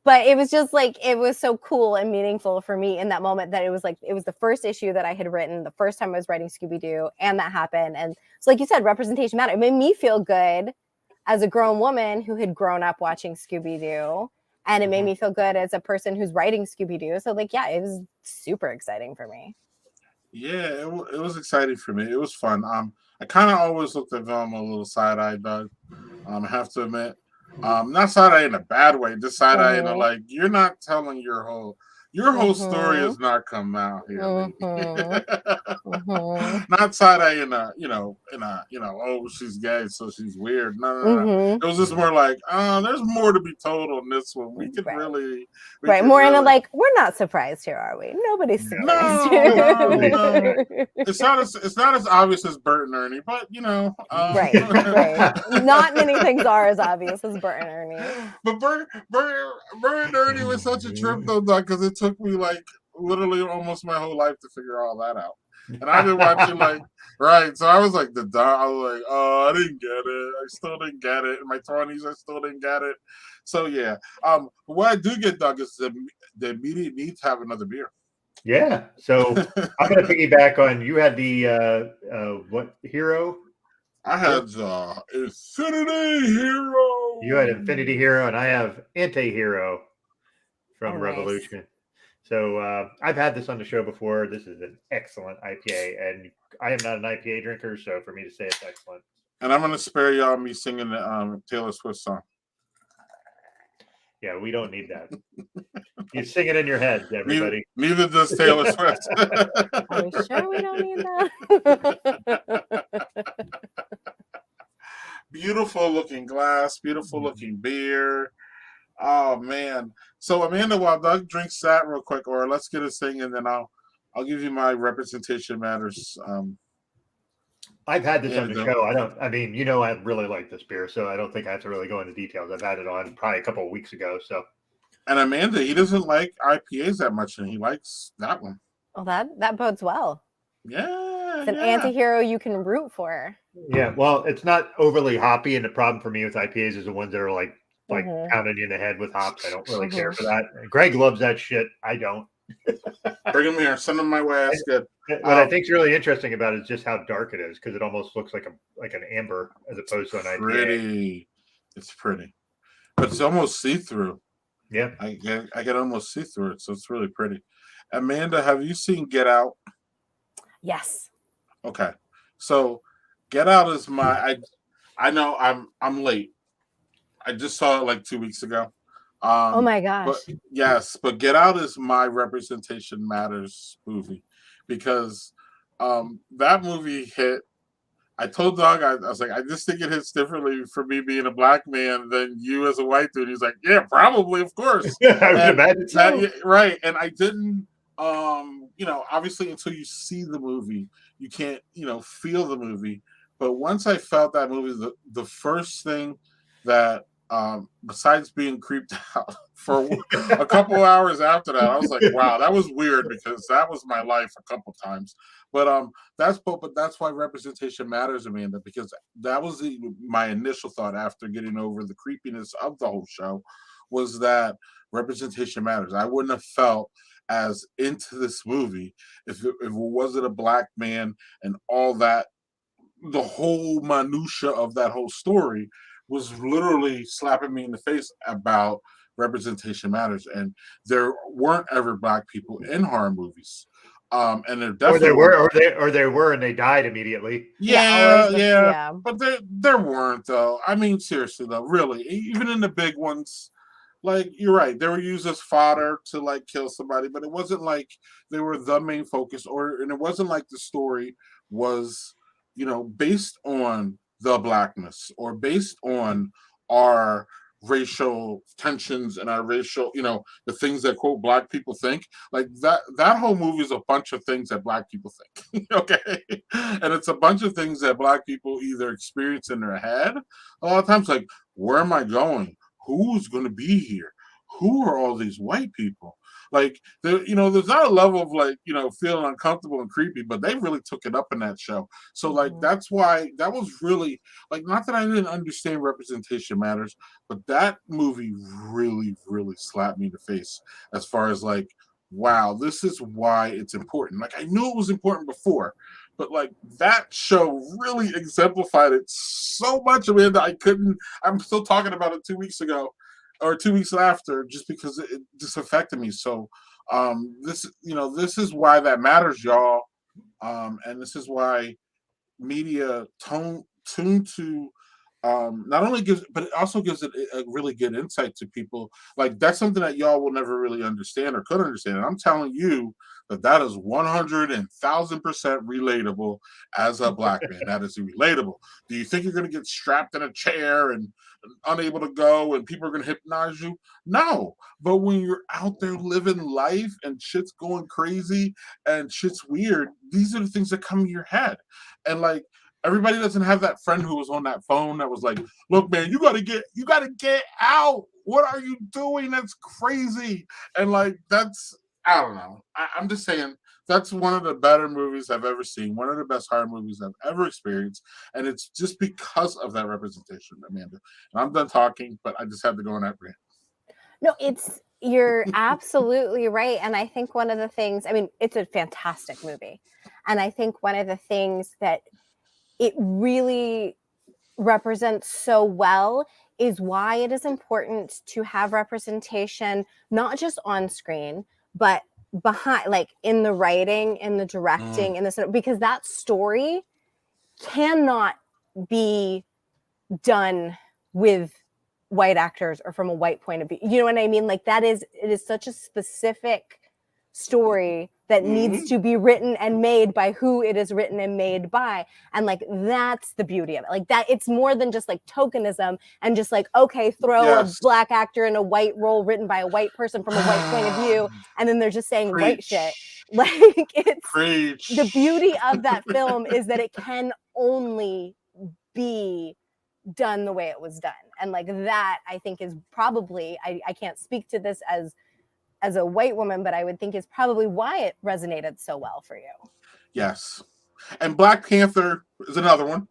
but it was just like, it was so cool and meaningful for me in that moment that it was like, it was the first issue that I had written, the first time I was writing Scooby-Doo, and that happened. And so like you said, representation mattered. It made me feel good as a grown woman who had grown up watching Scooby-Doo, and it made me feel good as a person who's writing Scooby-Doo. So like, yeah, it was super exciting for me. Yeah, it was exciting for me. It was fun. I kind of always looked at Velma a little side-eyed, Doug. I have to admit. Not side-eye in a bad way, just side-eye in a like, you're not telling your whole story has not come out here. Not side-eye in a, oh, she's gay, so she's weird. No. It was just more like, there's more to be told on this one. We could really more in a like, we're not surprised here, are we? Nobody's surprised. No. It's not as obvious as Bert and Ernie, but right. Not many things are as obvious as Bert and Ernie. But Bert and Ernie was such a trip though, because it took me like literally almost my whole life to figure all that out. And I've been watching right. So I was like I was like, oh, I didn't get it. I still didn't get it. In my 20s, I still didn't get it. So yeah. What I do get, Doug, is the immediate need to have another beer. Yeah. So I'm gonna piggyback on, you had the what hero? I had Infinity Hero. You had Infinity Hero, and I have Anti-Hero from Revolution. Nice. So I've had this on the show before. This is an excellent IPA, and I am not an IPA drinker, so for me to say it's excellent. And I'm going to spare y'all me singing the Taylor Swift song. Yeah, we don't need that. You sing it in your head, everybody. Neither does Taylor Swift. Are we sure we don't need that? Beautiful looking glass, beautiful looking beer. Oh man! So Amanda, while Doug drinks that real quick, or let's get a thing, and then I'll give you my representation matters. I've had this on the show. I really like this beer, so I don't think I have to really go into details. I've had it on probably a couple of weeks ago. So, and Amanda, he doesn't like IPAs that much, and he likes that one. Well, that bodes well. Yeah, it's an anti-hero you can root for. Yeah, well, it's not overly hoppy, and the problem for me with IPAs is the ones that are like pounding you in the head with hops. I don't really care for that. Greg loves that shit. I don't. Bring him here. Send him my way. That's good. What I think is really interesting about it is just how dark it is, because it almost looks like an amber as opposed to an IPA. It's pretty, but it's almost see-through. Yeah, I can almost see through it, so it's really pretty. Amanda, have you seen Get Out? Yes. Okay, so Get Out is my. I know I'm late. I just saw it like 2 weeks ago. Oh my gosh. But Get Out is my representation matters movie, because that movie hit. I told Doug, I was like, I just think it hits differently for me being a black man than you as a white dude. He's like, yeah, probably, of course. I would imagine so. Right. And I didn't, obviously until you see the movie, you can't, feel the movie. But once I felt that movie, the first thing that, besides being creeped out for a couple hours after that, I was like, wow, that was weird, because that was my life a couple times. But that's why representation matters, Amanda, because that was my initial thought after getting over the creepiness of the whole show, was that representation matters. I wouldn't have felt as into this movie if it wasn't a black man, and all that, the whole minutia of that whole story was literally slapping me in the face about representation matters. And there weren't ever black people in horror movies. And there definitely there were, and they died immediately. Yeah. But there weren't, though. I mean, seriously though, really, even in the big ones, like, you're right, they were used as fodder to like kill somebody, but it wasn't like they were the main focus, and it wasn't like the story was, based on the blackness or based on our racial tensions and our racial, the things that quote black people think. Like that whole movie is a bunch of things that black people think. Okay. And it's a bunch of things that black people either experience in their head a lot of times, like, where am I going? Who's going to be here? Who are all these white people? Like, there's not a level of like, feeling uncomfortable and creepy, but they really took it up in that show. So like, that's why that was really like, not that I didn't understand representation matters, but that movie really, really slapped me in the face as far as like, wow, this is why it's important. Like, I knew it was important before, but like that show really exemplified it so much, Amanda. I'm still talking about it 2 weeks ago or 2 weeks after, just because it just affected me. So this is why that matters, y'all. And this is why media tuned to not only gives, but it also gives it a really good insight to people. Like, that's something that y'all will never really understand or could understand. And I'm telling you that is 100,000% relatable as a Black man. That is relatable. Do you think you're going to get strapped in a chair and unable to go and people are going to hypnotize you? No. But when you're out there living life and shit's going crazy and shit's weird, these are the things that come to your head. And like, everybody doesn't have that friend who was on that phone that was like, look, man, you gotta get out. What are you doing? That's crazy. And like, I don't know. I'm just saying, that's one of the better movies I've ever seen, one of the best horror movies I've ever experienced. And it's just because of that representation, Amanda. And I'm done talking, but I just had to go on that rant. No, you're absolutely right. And I think one of the things, I mean, it's a fantastic movie. And I think one of the things that it really represents so well is why it is important to have representation, not just on screen, but behind, like in the writing, in the directing, in this, because that story cannot be done with white actors or from a white point of view. You know what I mean? Like, it is such a specific story that needs to be written and made by who it is written and made by. And like, that's the beauty of it. Like, that it's more than just like tokenism and just like, okay, throw a Black actor in a white role written by a white person from a white point of view, and then they're just saying white shit. Like, it's the beauty of that film is that it can only be done the way it was done. And like, that I think is probably, I can't speak to this as a white woman, but I would think is probably why it resonated so well for you. Yes. And Black Panther is another one.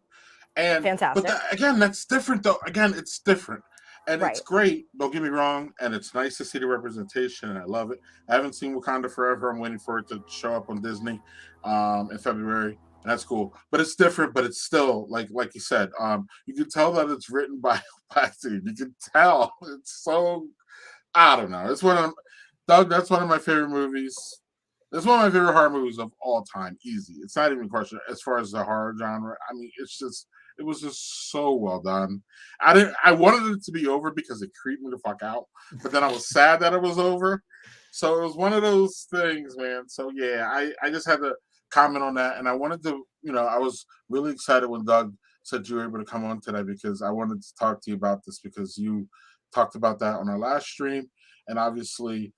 And fantastic. But again, that's different though. Again, it's different. And it's great, don't get me wrong, and it's nice to see the representation, and I love it. I haven't seen Wakanda Forever. I'm waiting for it to show up on Disney in February, and that's cool. But it's different, but it's still, like you said, you can tell that it's written by a Black dude. You can tell. It's so, I don't know. It's Doug, that's one of my favorite movies. It's one of my favorite horror movies of all time. Easy. It's not even a question as far as the horror genre. I mean, it was just so well done. I wanted it to be over because it creeped me the fuck out, but then I was sad that it was over. So it was one of those things, man. So yeah, I just had to comment on that, and I wanted to, I was really excited when Doug said you were able to come on today because I wanted to talk to you about this because you talked about that on our last stream, and obviously,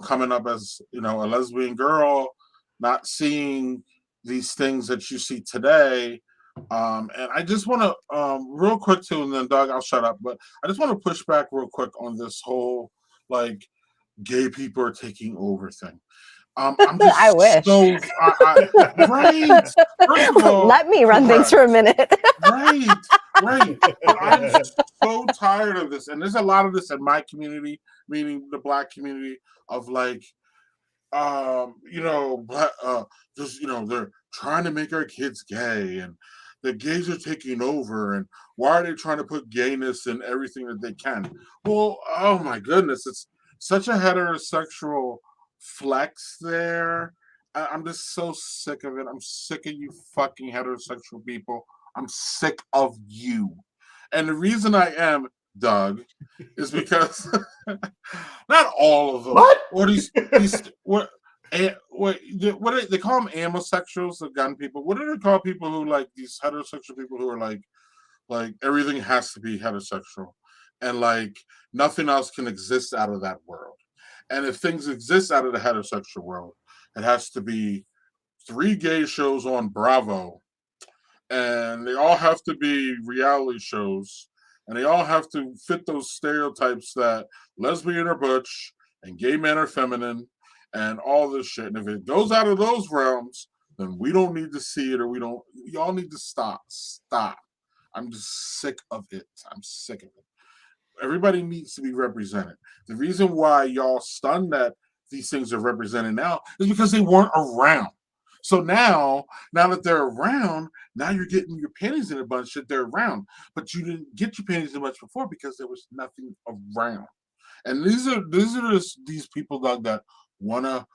coming up as a lesbian girl, not seeing these things that you see today. And I just want to real quick too, and then Doug, I'll shut up. But I just want to push back real quick on this whole like gay people are taking over thing. I'm just I wish. Right. First of all, let me run things for a minute. Right. But I'm so tired of this, and there's a lot of this in my community, meaning the Black community, of like, they're trying to make our kids gay, and the gays are taking over, and why are they trying to put gayness in everything that they can? Well, oh my goodness, it's such a heterosexual flex there. I'm just so sick of it. I'm sick of you fucking heterosexual people. I'm sick of you. And the reason I am, Doug, is because not all of them. What? What they call them amosexuals, the gun people. What do they call people who like these heterosexual people who are like everything has to be heterosexual, and like nothing else can exist out of that world. And if things exist out of the heterosexual world, it has to be 3 gay shows on Bravo, and they all have to be reality shows, and they all have to fit those stereotypes that lesbian or butch, and gay men are feminine and all this shit. And if it goes out of those realms, then we don't need to see it, or y'all need to stop. Stop. I'm just sick of it. I'm sick of it. Everybody needs to be represented. The reason why y'all stunned that these things are represented now is because they weren't around. So now that they're around, now you're getting your panties in a bunch that they're around. But you didn't get your panties in a bunch before because there was nothing around. And these are these people that wanna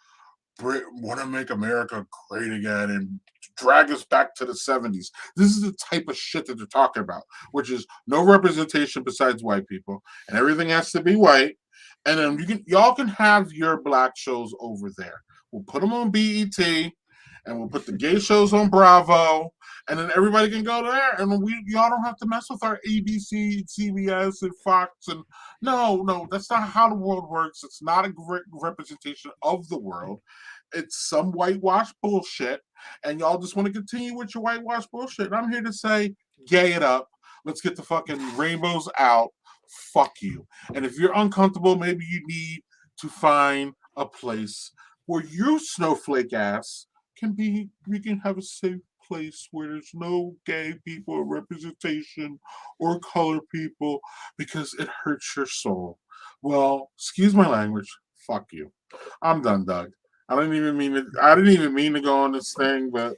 make America great again and drag us back to the 70s. This is the type of shit that they're talking about, which is no representation besides white people, and everything has to be white. And then y'all can have your black shows over there. We'll put them on BET, and we'll put the gay shows on Bravo, and then everybody can go there, and y'all don't have to mess with our ABC, CBS, and Fox. And no, that's not how the world works. It's not a great representation of the world. It's some whitewash bullshit, and y'all just want to continue with your whitewash bullshit. And I'm here to say, gay it up. Let's get the fucking rainbows out. Fuck you. And if you're uncomfortable, maybe you need to find a place where your snowflake ass we can have a safe place where there's no gay people or representation or color people because it hurts your soul. Well, excuse my language. Fuck you. I'm done, Doug. I didn't even mean to go on this thing, but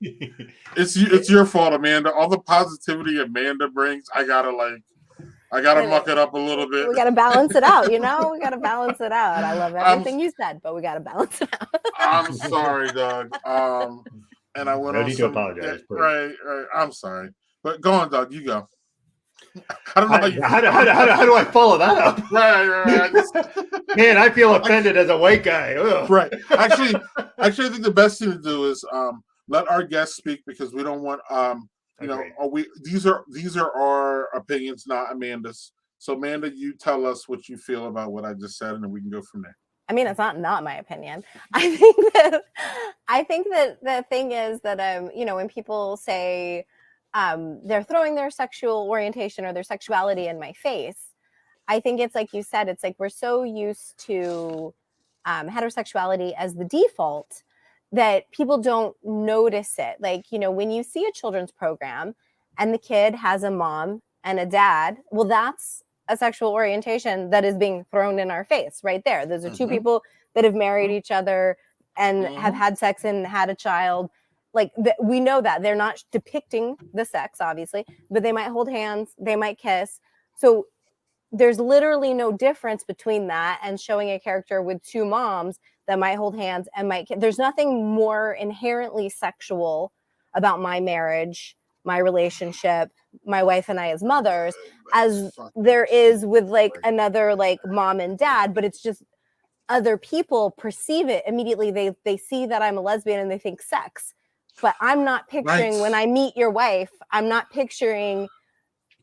it's your fault, Amanda. All the positivity Amanda brings, I gotta muck it up a little bit. We gotta balance it out, We gotta balance it out. I love everything you said, but we gotta balance it out. I'm sorry, Doug. And I went no on need to apologize. Right. I'm sorry, but go on, Doug. You go. I don't know how do I follow that up? Right. Man, I feel offended as a white guy. Ugh. Right. Actually, I think the best thing to do is let our guests speak, because we don't want these are our opinions, not Amanda's. So Amanda, you tell us what you feel about what I just said, and then we can go from there. I mean, it's not my opinion. I think that the thing is that when people say they're throwing their sexual orientation or their sexuality in my face, I think it's like you said, it's like we're so used to heterosexuality as the default that people don't notice it. Like, when you see a children's program and the kid has a mom and a dad, well, that's a sexual orientation that is being thrown in our face right there. Those are two people that have married each other and have had sex and had a child. Like, we know that they're not depicting the sex, obviously, but they might hold hands, they might kiss. So there's literally no difference between that and showing a character with two moms that might hold hands and might kiss. There's nothing more inherently sexual about my marriage, my relationship, my wife and I as mothers, as there is with like another like mom and dad, but it's just other people perceive it immediately. They see that I'm a lesbian and they think sex, but I'm not picturing when I meet your wife, I'm not picturing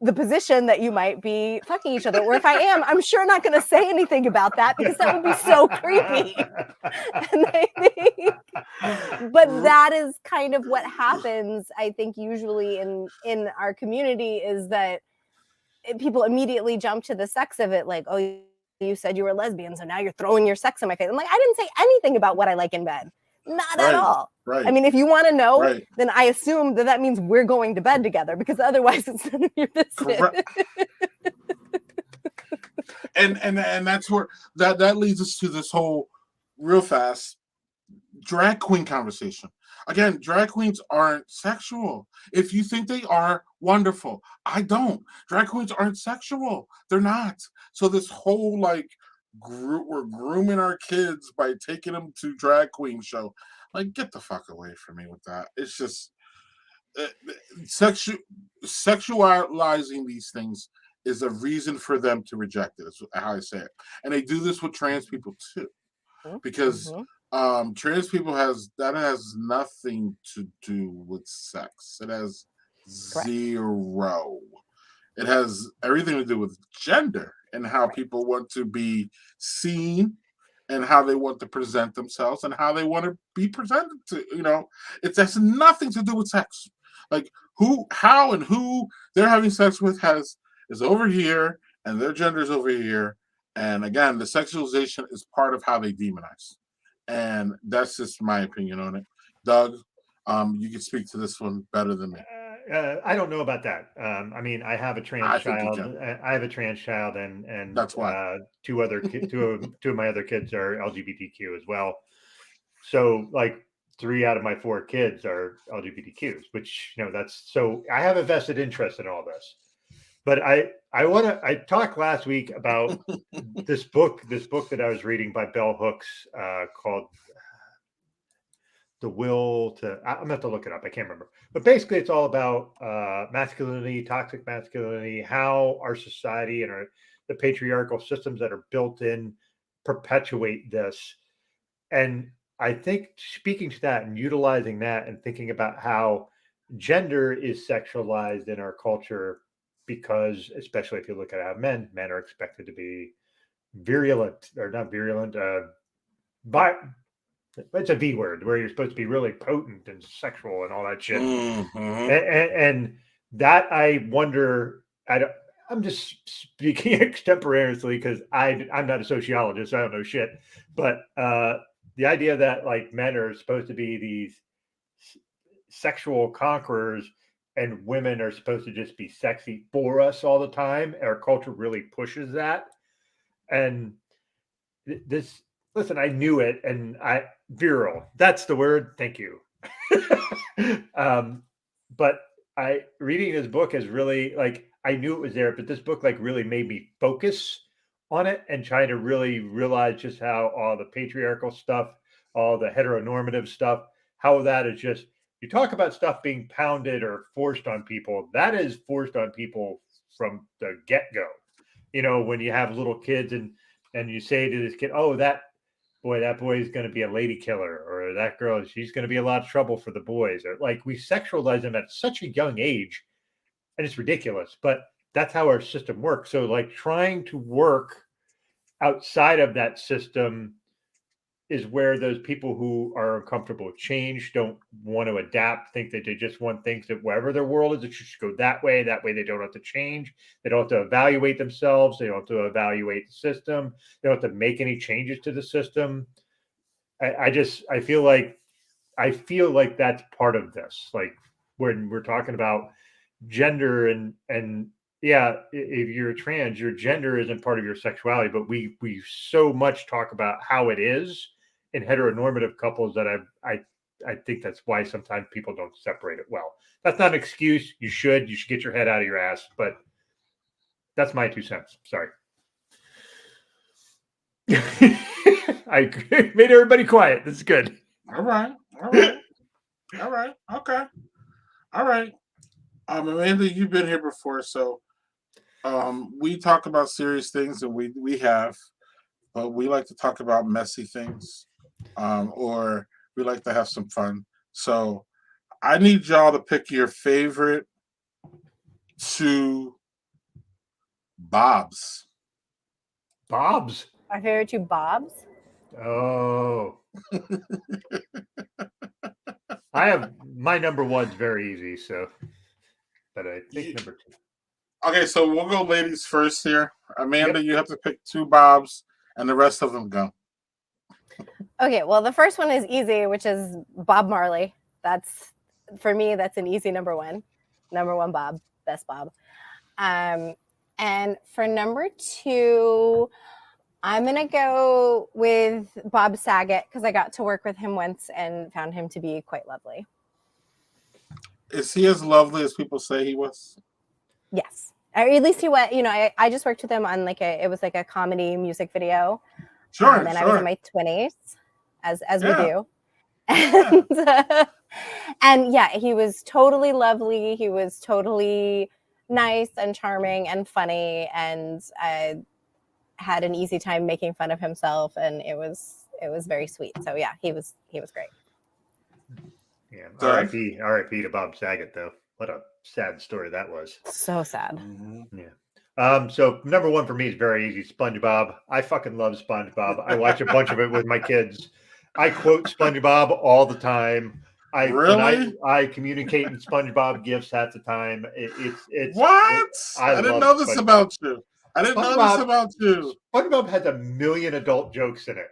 the position that you might be fucking each other. Or if I am, I'm sure not going to say anything about that because that would be so creepy. And I think, but that is kind of what happens, I think, usually in our community, is that people immediately jump to the sex of it. Like, oh, you said you were a lesbian, so now you're throwing your sex in my face. I'm like, I didn't say anything about what I like in bed. Not at all. Right. I mean, if you want to know, then I assume that means we're going to bed together, because otherwise it's none of your business. and that's where that leads us to this whole real fast drag queen conversation. Again, drag queens aren't sexual. If you think they are, wonderful. I don't. Drag queens aren't sexual. They're not. So this whole we're grooming our kids by taking them to drag queen show. Like, get the fuck away from me with that. It's just sexualizing these things is a reason for them to reject it. That's how I say it. And they do this with trans people too, because trans people has nothing to do with sex. It has zero. It has everything to do with gender and how people want to be seen and how they want to present themselves and how they want to be presented to, it has nothing to do with sex. Like how and who they're having sex with is over here and their gender is over here, And again, the sexualization is part of how they demonize. And that's just my opinion on it. Doug, you can speak to this one better than me. I don't know about that. I mean, I have a trans I think you child. can. I have a trans child, and That's why. two of my other kids are LGBTQ as well. So, like, 3 out of my 4 kids are LGBTQs, which, you know, that's so I have a vested interest in all this. But I talked last week about this book that I was reading by Bell Hooks called The Will to, I'm gonna have to look it up. I can't remember, but basically it's all about masculinity, toxic masculinity, how our society and the patriarchal systems that are built in perpetuate this. And I think speaking to that and utilizing that and thinking about how gender is sexualized in our culture, because especially if you look at how men are expected to be virulent, or not virulent, but it's a V word where you're supposed to be really potent and sexual and all that shit. And that, I wonder, I'm just speaking extemporaneously because I'm not a sociologist. I don't know shit. But the idea that like men are supposed to be these sexual conquerors and women are supposed to just be sexy for us all the time. Our culture really pushes that. And this, listen, I knew it, and virile, that's the word. Thank you. But reading this book is really, like, I knew it was there, but this book like really made me focus on it and trying to really realize just how all the patriarchal stuff, all the heteronormative stuff, how that is just, you talk about stuff being pounded or forced on people, that is forced on people from the get-go. You know, when you have little kids and you say to this kid, oh, that boy is going to be a lady killer, or that girl, she's going to be a lot of trouble for the boys. Or like, we sexualize them at such a young age, and it's ridiculous, but that's how our system works. So like trying to work outside of that system is where those people who are uncomfortable with change, don't want to adapt, think that they just want things that wherever their world is, it should go that way. That way they don't have to change. They don't have to evaluate themselves. They don't have to evaluate the system. They don't have to make any changes to the system. I feel like that's part of this. Like when we're talking about gender and yeah, if you're trans, your gender isn't part of your sexuality, but we so much talk about how it is in heteronormative couples that I think that's why sometimes people don't separate it well. That's not an excuse. You should get your head out of your ass, but that's my 2 cents. Sorry. I made everybody quiet. This is good. All right. Okay. All right. Amanda, you've been here before, so we talk about serious things, and we have, but we like to talk about messy things, or we like to have some fun. So I need y'all to pick your favorite 2 Bobs. Bobs. My favorite 2 Bobs. Oh. I have my number 1's very easy, so, but I think number 2. Okay, so we'll go ladies first here. Amanda, You have to pick 2 Bobs, and the rest of them go. Okay, well, the first one is easy, which is Bob Marley. That's, for me, that's an easy number 1. Number 1 Bob, best Bob. And for number 2, I'm going to go with Bob Saget, because I got to work with him once and found him to be quite lovely. Is he as lovely as people say he was? Yes. Or at least he was, you know, I just worked with him on it was like a comedy music video. Sure, and I was in my 20s, as we do. And yeah, he was totally lovely. He was totally nice and charming and funny, and I had an easy time making fun of himself, and it was very sweet. So yeah, he was great. Yeah. R.I.P. to Bob Saget, though. What a sad story that was. So sad. Mm-hmm. Yeah. So number 1 for me is very easy. SpongeBob. I fucking love SpongeBob. I watch a bunch of it with my kids. I quote SpongeBob all the time. I communicate in SpongeBob gifs half the time. It's what? I didn't know this about you. I didn't know this about you. SpongeBob has a million adult jokes in it.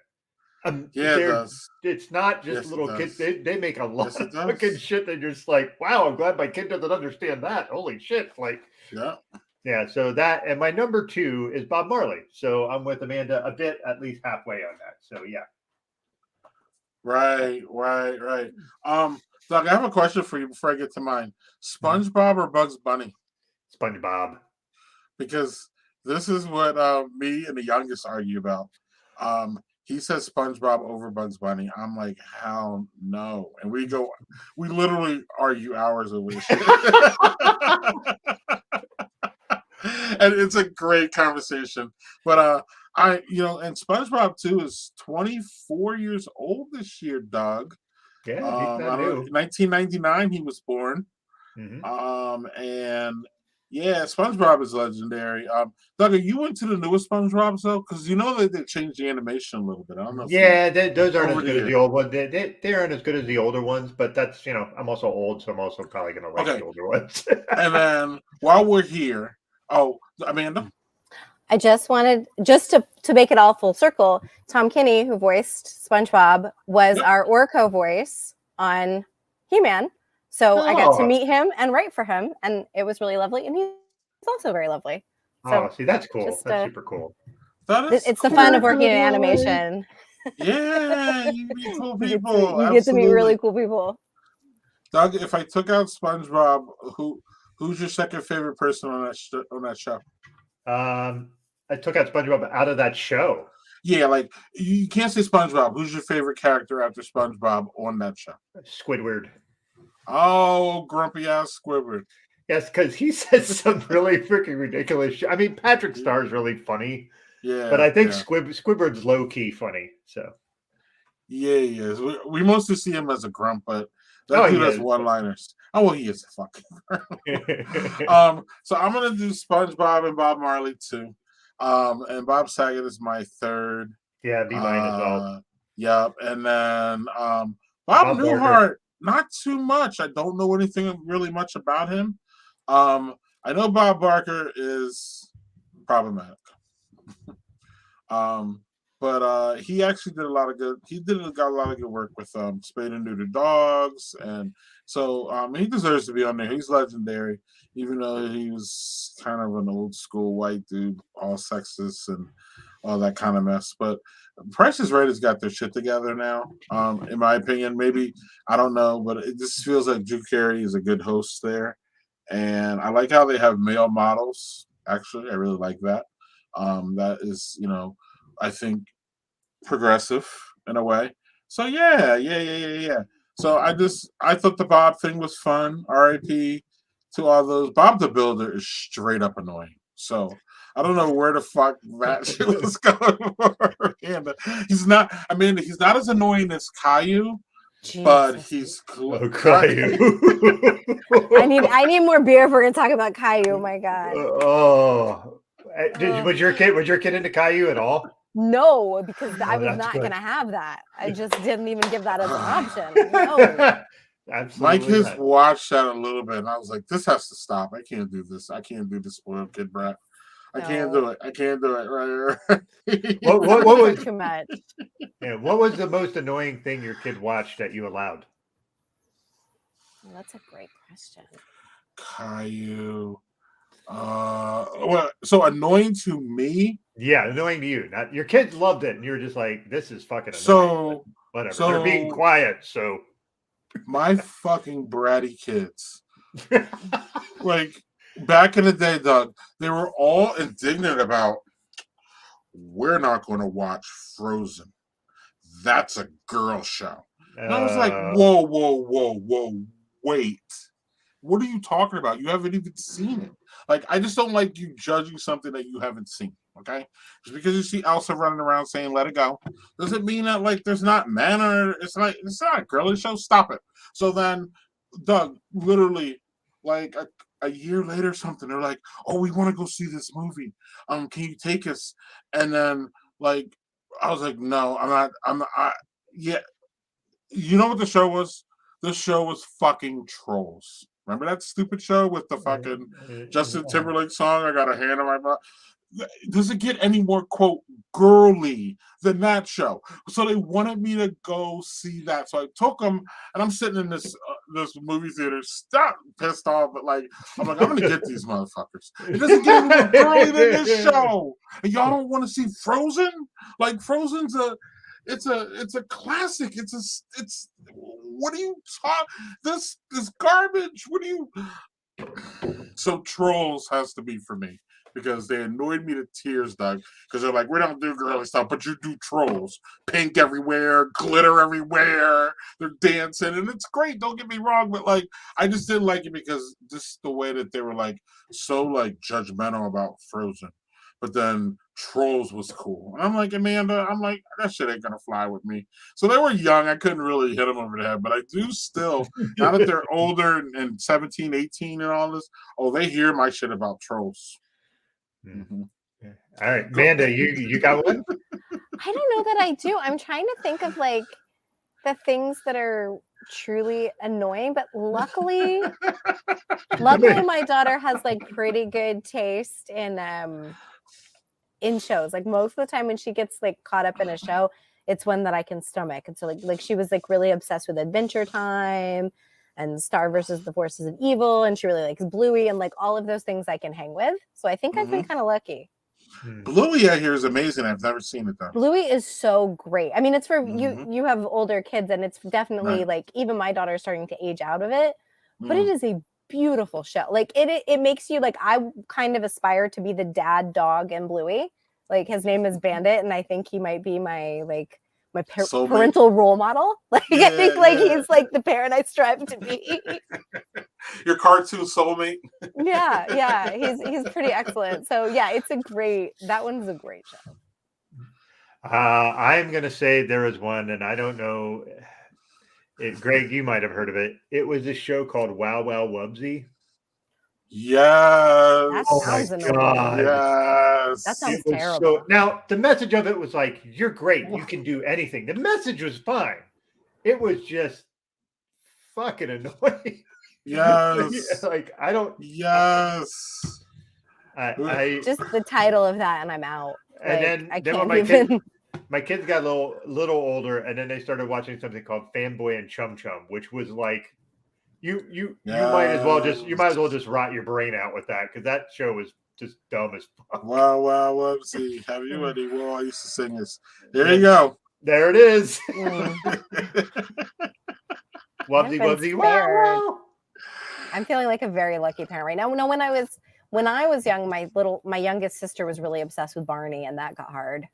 Yeah, it does. It's not just Yes, little kids. They make a lot Yes, it of does. fucking shit that you're just like, wow, I'm glad my kid doesn't understand that. Holy shit. Like, Yeah. yeah, so that, and my number 2 is Bob Marley. So I'm with Amanda a bit, at least halfway on that. So yeah. Right. Doug, I have a question for you before I get to mine. SpongeBob or Bugs Bunny? SpongeBob. Because this is what me and the youngest argue about. He says SpongeBob over Bugs Bunny. I'm like, hell no. And we literally argue hours over this shit. And it's a great conversation. But and SpongeBob too is 24 years old this year, Doug. Yeah, he's not new. 1999 he was born. And yeah, SpongeBob is legendary. Doug, are you into the newest SpongeBob though? Because you know that they changed the animation a little bit. I don't know. Yeah, those aren't as good as the old ones. They aren't as good as the older ones, but that's, I'm also old, so I'm also probably going to like the older ones. And then while we're here, Amanda? I just wanted, to make it all full circle, Tom Kinney, who voiced SpongeBob, was our Orko voice on He-Man. So I got to meet him and write for him, and it was really lovely. And he's also very lovely. So see, that's cool. That's super cool. It's the fun of working in animation. Yeah, you meet cool people. You get to meet really cool people. Doug, if I took out SpongeBob, who's your second favorite person on that show? I took out SpongeBob out of that show. Yeah, like you can't say SpongeBob. Who's your favorite character after SpongeBob on that show? Squidward. Oh, grumpy ass Squidward. Yes, because he says some really freaking ridiculous shit. I mean, Patrick Star is really funny. Yeah, but I think Squidward's low key funny. So yeah, he is. We mostly see him as a grump, but that dude has one-liners. Oh, well, he is a fucking. So I'm gonna do SpongeBob and Bob Marley too. And Bob Saget is my third. Yeah, be mine as well. Yep, and then Bob Newhart. Barker. Not too much. I don't know anything really much about him. I know Bob Barker is problematic. But he actually did a lot of good. Got a lot of good work with Spayed and Neutered Dogs, and so he deserves to be on there. He's legendary, even though he was kind of an old school white dude, all sexist and all that kind of mess. But Price is Right has got their shit together now. In my opinion, maybe I don't know, but it just feels like Drew Carey is a good host there, and I like how they have male models. Actually, I really like that. That is, I think progressive in a way. So yeah. So I thought the Bob thing was fun. R.I.P. to all those. Bob the Builder is straight up annoying. So I don't know where the fuck that shit was going for. He's not. I mean, he's not as annoying as Caillou, but he's cool. Oh, Caillou. I need more beer if we're gonna talk about Caillou. Oh my god. Was your kid into Caillou at all? No, because I was not going to have that. I just didn't even give that as an option. No. Absolutely. My kids watched that a little bit, and I was like, "This has to stop. I can't do this. I can't do the spoiled kid brat. I can't do it. I can't do it." Right. What was too much? Yeah. What was the most annoying thing your kid watched that you allowed? Well, that's a great question. Caillou. So annoying to me? Yeah, annoying to you. Not your kids loved it, and you were just like, "This is fucking annoying." So whatever. They're being quiet. So my fucking bratty kids, like back in the day, Doug, they were all indignant about. We're not going to watch Frozen. That's a girl show. And I was like, whoa, wait. What are you talking about? You haven't even seen it. Like, I just don't like you judging something that you haven't seen, okay? Just because you see Elsa running around saying, let it go, doesn't mean that, like, there's not men or it's not a girly show. Stop it. So then, Doug, literally, like, a year later or something, they're like, oh, we want to go see this movie. Can you take us? And then, like, I was like, no, I'm not. Yeah. You know what the show was? The show was fucking Trolls. Remember that stupid show with the fucking Justin Timberlake song? I got a hand on my butt. does it get any more, quote, girly than that show? So they wanted me to go see that. So I took them, and I'm sitting in this movie theater, pissed off, but like, I'm going to get these motherfuckers. It doesn't get any more girly than this show. And y'all don't want to see Frozen? Like, Frozen's it's a classic. It's what are you talking? This garbage. What do you? So Trolls has to be for me because they annoyed me to tears, Doug. Because they're like, we don't do girly stuff, but you do Trolls. Pink everywhere, glitter everywhere. They're dancing, and it's great. Don't get me wrong, but like, I just didn't like it because just the way that they were like so like judgmental about Frozen. But then Trolls was cool. And I'm like, Amanda, that shit ain't gonna fly with me. So they were young. I couldn't really hit them over the head, but I do still, now that they're older and 17, 18 and all this, they hear my shit about Trolls. Mm-hmm. Yeah. All right, Amanda, you got one? I don't know that I do. I'm trying to think of like the things that are truly annoying, but luckily my daughter has like pretty good taste in shows. Like most of the time when she gets like caught up in a show, it's one that I can stomach. And so like she was like really obsessed with Adventure Time and Star versus the Forces of Evil, and she really likes Bluey, and like all of those things I can hang with. So I think I've been kind of lucky. Bluey, I hear, is amazing. I've never seen it though. Bluey is so great. I mean, it's for you have older kids, and it's definitely like even my daughter is starting to age out of it, but it is a beautiful show. Like it makes you like, I kind of aspire to be the dad dog in Bluey. Like his name is Bandit, and I think he might be my like my parental role model. Like I think like he's like the parent I strive to be. Your cartoon soulmate. Yeah, he's pretty excellent. So yeah, that one's a great show. I'm gonna say there is one, and I don't know. Greg, you might have heard of it. It was a show called Wow Wow Wubsy. Yes. Oh my God. Yes. That sounds terrible. Now, the message of it was like, you're great. You can do anything. The message was fine. It was just fucking annoying. Yes. Like, I don't. Yes. I just the title of that, and I'm out. And like, then when my kids got a little older, and then they started watching something called Fanboy and Chum Chum, which was like, you might as well just rot your brain out with that, because that show was just dumb as fuck. Wow, wow, whoopsie. Have you any? Well, I used to sing this. There you go. There it is. Wubsy, wubsy, wow. I'm feeling like a very lucky parent right now. No, when I was young, my youngest sister was really obsessed with Barney, and that got hard.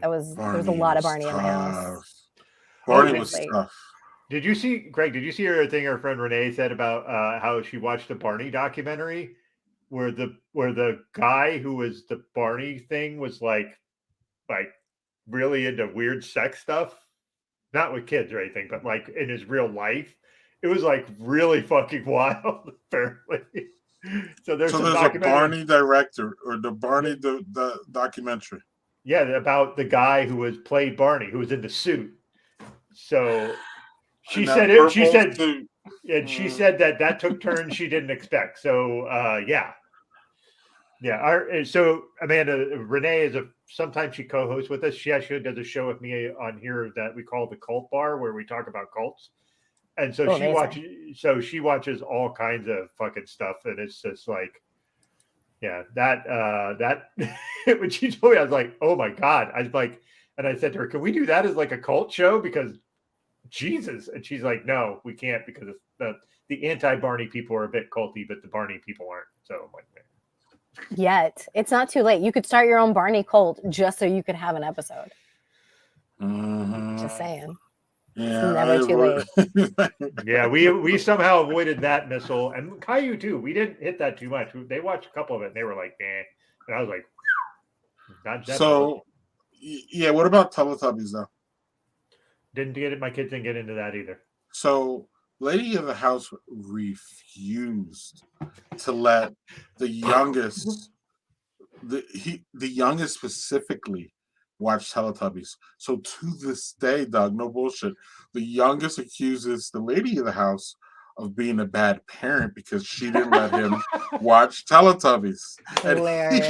There was a lot of Barney in my house. Barney was tough. Did you see her thing her friend Renee said about how she watched the Barney documentary where the guy who was the Barney thing was like really into weird sex stuff? Not with kids or anything, but like in his real life. It was like really fucking wild, apparently. So there's a Barney director, or the Barney the documentary. Yeah, about the guy who played Barney, who was in the suit. So she said that took turns she didn't expect. So yeah. So Amanda, Renee sometimes she co-hosts with us. She actually does a show with me on here that we call the Cult Bar, where we talk about cults. And so she watches all kinds of fucking stuff, and it's just like, yeah, that when she told me, I was like, oh my God. I was like, and I said to her, can we do that as like a cult show? Because Jesus. And she's like, no, we can't, because the anti-Barney people are a bit culty, but the Barney people aren't. So I'm like, man. Yet. It's not too late. You could start your own Barney cult just so you could have an episode. Just saying. Yeah, it's never too late. Yeah, we somehow avoided that missile, and Caillou too. We didn't hit that too much. They watched a couple of it, and they were like, "Nah," and I was like, "Not that." So, yeah. What about Teletubbies though? Didn't get it. My kids didn't get into that either. So, Lady of the House refused to let the youngest, the youngest specifically, watch Teletubbies. So to this day, Doug, no bullshit, the youngest accuses the Lady of the House of being a bad parent because she didn't let him watch Teletubbies. Hilarious.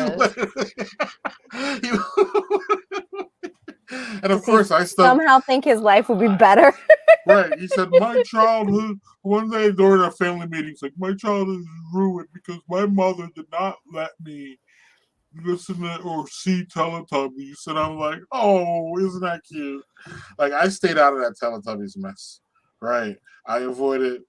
And of Does he course, I still somehow think his life would be better? right. He said, "My childhood." One day during a family meeting, he's like, "My childhood is ruined because my mother did not let me listen to or see Teletubbies." And I'm like, "Oh, isn't that cute?" Like I stayed out of that Teletubbies mess. Right. I avoided.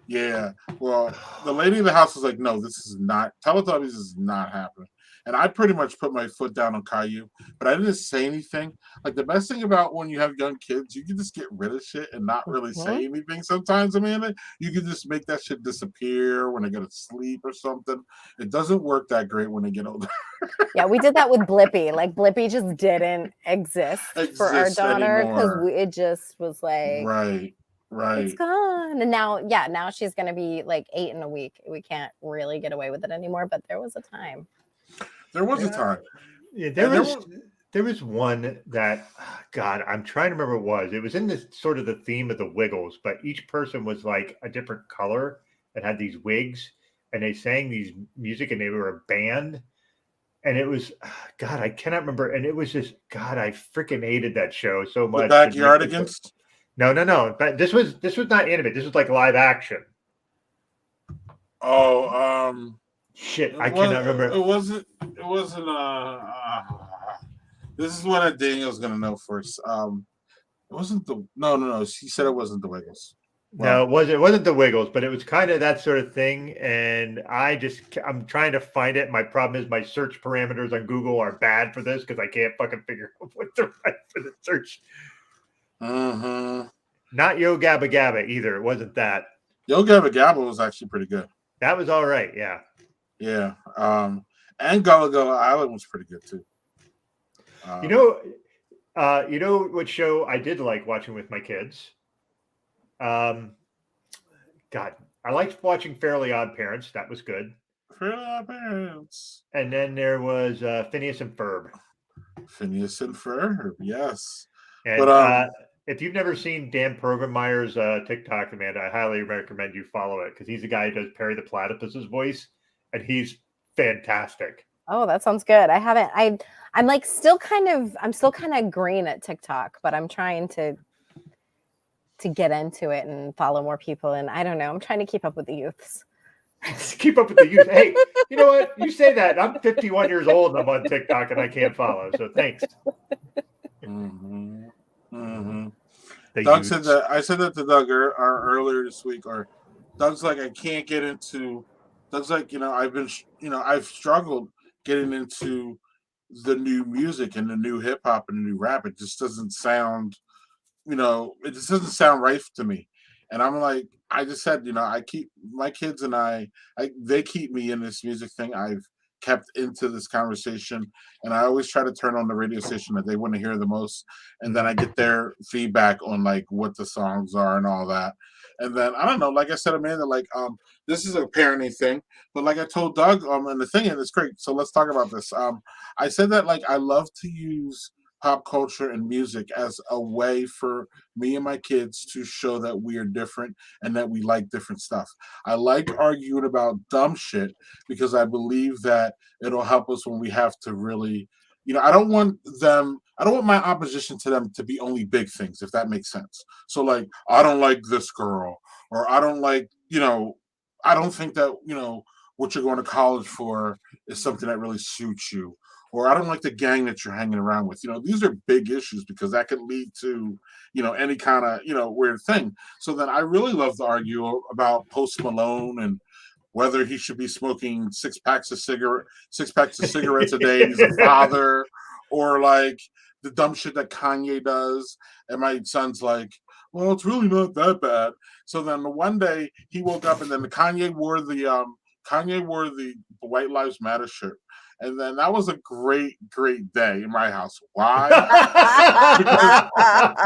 Yeah. Well, the lady in the house was like, "No, this is not Teletubbies is not happening." And I pretty much put my foot down on Caillou, but I didn't say anything. Like the best thing about when you have young kids, you can just get rid of shit and not really say anything. Sometimes, Amanda, you can just make that shit disappear when they go to sleep or something. It doesn't work that great when they get older. Yeah, we did that with Blippi. Like Blippi just didn't exist for our daughter because it just was like, right. It's gone. And now she's gonna be like 8 in a week. We can't really get away with it anymore, but there was a time. There was a time. Yeah, there was one that, God, I'm trying to remember what it was. It was in this sort of the theme of the Wiggles, but each person was like a different color and had these wigs, and they sang these music, and they were a band. And it was, God, I cannot remember. And it was just, God, I freaking hated that show so much. The Backyardigans? No. But this was not animated. This was like live action. Oh, shit, I cannot remember. It wasn't. This is what Daniel's gonna know first. It wasn't the. No. He said it wasn't the Wiggles. Well, no, it wasn't the Wiggles, but it was kind of that sort of thing. And I'm trying to find it. My problem is my search parameters on Google are bad for this because I can't fucking figure out what to write for the search. Not Yo Gabba Gabba either. It wasn't that. Yo Gabba Gabba was actually pretty good. That was all right. Yeah. Yeah. And Gullah Gullah Island was pretty good too. You know what show I did like watching with my kids? God, I liked watching Fairly Odd Parents. That was good. Fairly Odd Parents. And then there was Phineas and Ferb. Phineas and Ferb, yes. And but if you've never seen Dan Programmeyer's TikTok, Amanda, I highly recommend you follow it because he's the guy who does Perry the Platypus's voice, and he's fantastic. Oh, that sounds good. I haven't. I'm still kind of green at TikTok, but I'm trying to get into it and follow more people. And I don't know. I'm trying to keep up with the youths. Keep up with the youth. Hey, you know what? You say that. I'm 51 years old and I'm on TikTok and I can't follow. So thanks. Doug said that. I said that to Doug earlier this week. Or Doug's like, I can't get into. Doug's like, I've struggled getting into the new music and the new hip hop and the new rap. It just doesn't sound. It just doesn't sound right to me. And I'm like, I just said, I keep my kids and they keep me in this music thing. I've kept into this conversation, and I always try to turn on the radio station that they want to hear the most, and then I get their feedback on like what the songs are and all that. And then I don't know, like I said, Amanda, like this is a parenting thing, but like I told Doug, and the thing, and it's great. So let's talk about this. I said that like I love to use pop culture and music as a way for me and my kids to show that we are different and that we like different stuff. I like arguing about dumb shit because I believe that it'll help us when we have to really, I don't want my opposition to them to be only big things, if that makes sense. So like, I don't like this girl, or I don't like, I don't think that, what you're going to college for is something that really suits you. Or I don't like the gang that you're hanging around with. These are big issues because that could lead to, any kind of, weird thing. So then I really love to argue about Post Malone and whether he should be smoking six packs of cigarettes a day. He's a father, or like the dumb shit that Kanye does. And my son's like, well, it's really not that bad. So then one day he woke up and then Kanye wore the White Lives Matter shirt. And then that was a great, great day in my house. Why?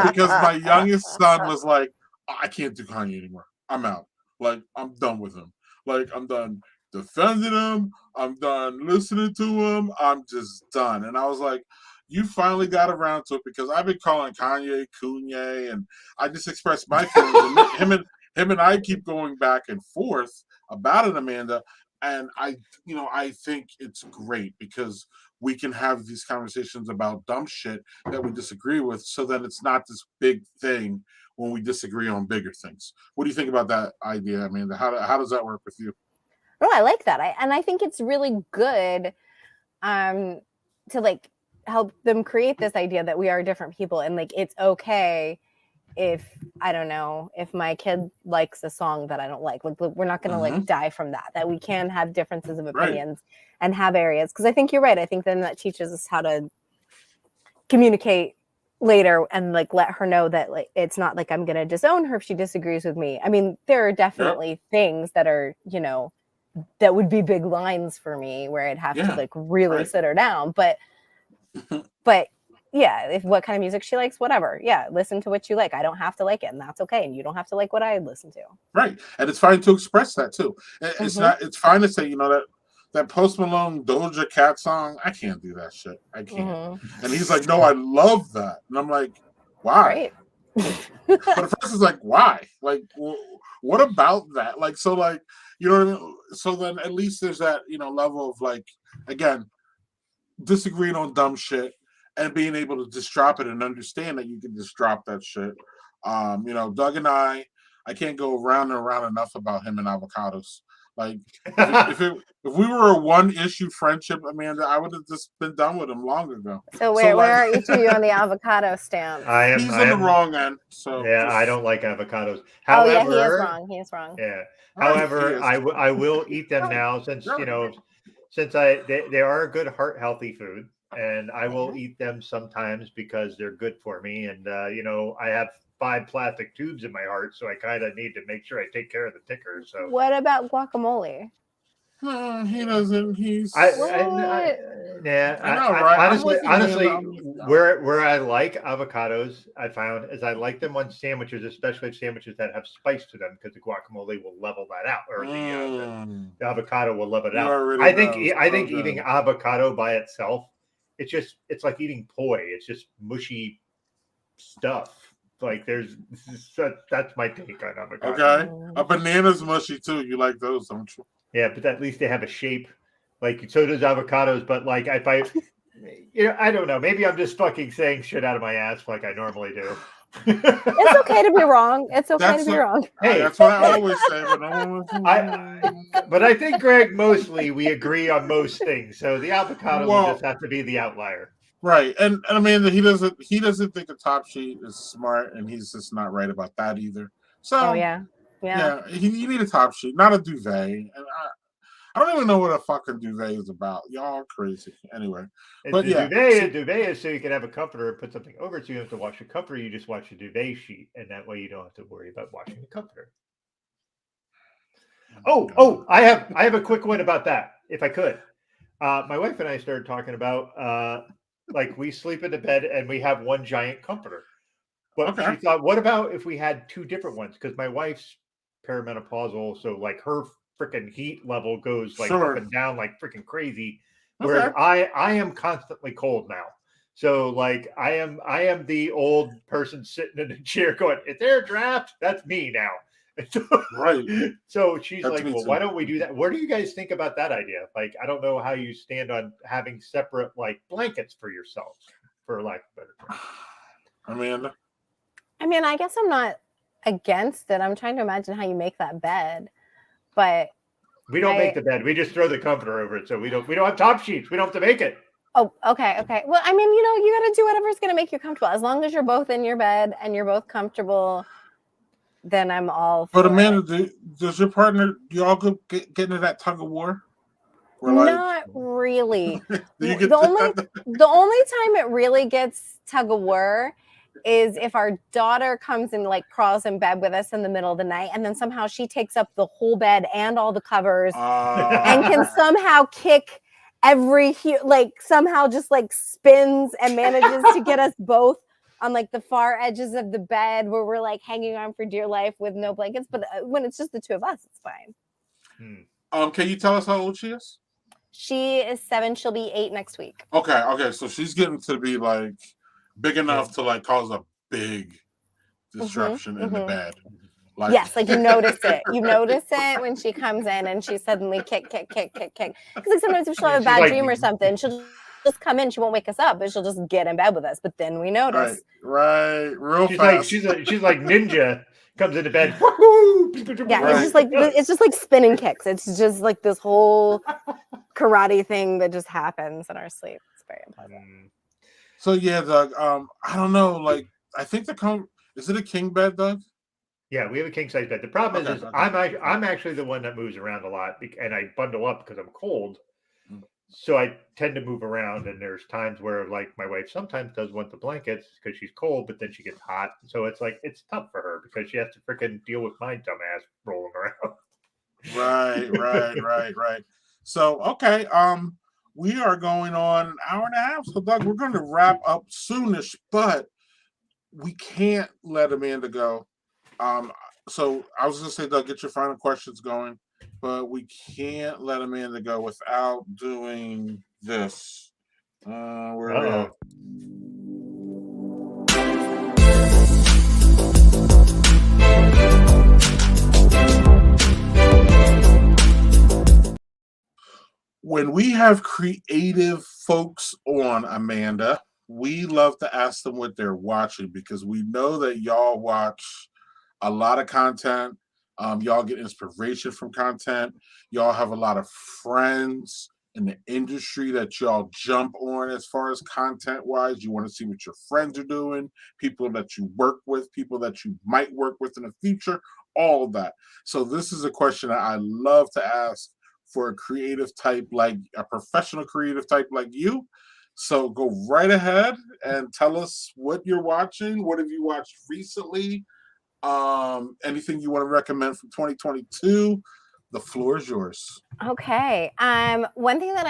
because my youngest son was like, I can't do Kanye anymore. I'm out. Like, I'm done with him. Like, I'm done defending him. I'm done listening to him. I'm just done. And I was like, you finally got around to it, because I've been calling Kanye Kanye, and I just expressed my feelings. him and I keep going back and forth about it, Amanda. And I think it's great because we can have these conversations about dumb shit that we disagree with, so then it's not this big thing when we disagree on bigger things. What do you think about that idea, Amanda? How does that work with you? Oh, I like that. I think it's really good to like help them create this idea that we are different people, and like it's okay if I don't know if my kid likes a song that I don't like we're not going to like die from that we can have differences of opinions and have areas, because I think you're right. I think then that teaches us how to communicate later and like let her know that like it's not like I'm going to disown her if she disagrees with me. I mean, there are definitely things that are, that would be big lines for me where I'd have to like really sit her down, but yeah, if what kind of music she likes, whatever. Yeah, listen to what you like. I don't have to like it, and that's okay. And you don't have to like what I listen to. Right, and it's fine to express that too. It's not. It's fine to say, that Post Malone Doja Cat song. I can't do that shit. I can't. And he's like, no, I love that, and I'm like, why? Right. But at first, it's like, why? Like, what about that? Like, so, like, you know what I mean? So then, at least there's that, level of like, again, disagreeing on dumb shit. And being able to just drop it and understand that you can just drop that shit. Doug and I can't go round and round enough about him and avocados. Like, if we were a one-issue friendship, Amanda, I would have just been done with him long ago. So where are each of you on the avocado stance? He's on the wrong end. So yeah, I don't like avocados. However, he is wrong. He is wrong. Yeah. However, I will eat them now since they are a good heart healthy food. And I will eat them sometimes because they're good for me. And, I have 5 plastic tubes in my heart, so I kind of need to make sure I take care of the ticker. So what about guacamole? He doesn't. He's. Honestly, where I like avocados, I found is I like them on sandwiches, especially sandwiches that have spice to them, because the guacamole will level that out, or the avocado will level it out. I think eating avocado by itself, it's like eating poi. It's just mushy stuff. Like that's my take on avocado. Okay, a banana's mushy too. You like those, don't you? Yeah, but at least they have a shape. Like, so does avocados. But like, if I don't know. Maybe I'm just fucking saying shit out of my ass like I normally do. It's okay to be wrong. It's okay to be wrong. Hey, that's what I always say. But I think, Greg, mostly we agree on most things. So the avocado will just have to be the outlier. Right. And I mean, he doesn't think a top sheet is smart, and he's just not right about that either. So yeah, you need a top sheet, not a duvet. And I don't even know what a fucking duvet is about. Y'all are crazy. Anyway. Duvet is so you can have a comforter and put something over it, so you don't have to wash the comforter. You just wash the duvet sheet, and that way you don't have to worry about washing the comforter. I have a quick one about that, if I could. My wife and I started talking about like we sleep in the bed and we have one giant comforter. But she thought, what about if we had 2 different ones? Because my wife's perimenopausal, so like her freaking heat level goes like up and down like freaking crazy. Whereas I am constantly cold now. So like I am the old person sitting in a chair going, is there a draft? That's me now. Right. So she's like, well, why don't we do that? What do you guys think about that idea? Like, I don't know how you stand on having separate like blankets for yourselves, for lack of a better term. Amanda? I mean, I guess I'm not against it. I'm trying to imagine how you make that bed, but we don't make the bed. We just throw the comforter over it. So we don't have top sheets. We don't have to make it. Oh, okay. Well, I mean, you got to do whatever's going to make you comfortable. As long as you're both in your bed and you're both comfortable, then I'm all for But Amanda, does your partner, do y'all get into that tug of war? Not really. The only time it really gets tug of war is if our daughter comes and like crawls in bed with us in the middle of the night, and then somehow she takes up the whole bed and all the covers and can somehow kick somehow just like spins and manages to get us both on like the far edges of the bed where we're like hanging on for dear life with no blankets. But when it's just the 2 of us, it's fine. Can you tell us how old she is? She is 7. She'll be 8 next week. Okay. So she's getting to be like big enough to like cause a big disruption in the bed. Like, Yes, like you notice it. You notice it when she comes in and she suddenly kick. Because like sometimes if she'll have a She's bad like, dream or something, she'll just come in. She won't wake us up, but she'll just get in bed with us. But then we notice. right, real she's fast. like she's like ninja comes into bed. Wahoo! Yeah, Right. it's just like spinning kicks. It's just like this whole karate thing that just happens in our sleep. It's very unpleasant. So yeah, Doug. I don't know. Like, I think is it a king bed, Doug? Yeah, we have a king size bed. The problem is Okay. I'm actually the one that moves around a lot, and I bundle up because I'm cold. Mm. So I tend to move around, and there's times where like my wife sometimes does want the blankets because she's cold, but then she gets hot. So it's like it's tough for her because she has to freaking deal with my dumbass rolling around. Right. So okay, we are going on an hour and a half. So Doug, we're going to wrap up soonish, but we can't let Amanda go. So I was going to say, Doug, get your final questions going, but we can't let Amanda go without doing this. Where are we at? When we have creative folks on, Amanda, we love to ask them what they're watching because we know that y'all watch a lot of content. Y'all get inspiration from content. Y'all have a lot of friends in the industry that y'all jump on as far as content wise. You want to see what your friends are doing, people that you work with, people that you might work with in the future, all of that. So this is a question that I love to ask for a creative type, like a professional creative type like you. So go right ahead and tell us what you're watching. What have you watched recently? Anything you want to recommend from 2022? The floor is yours. Okay. One thing that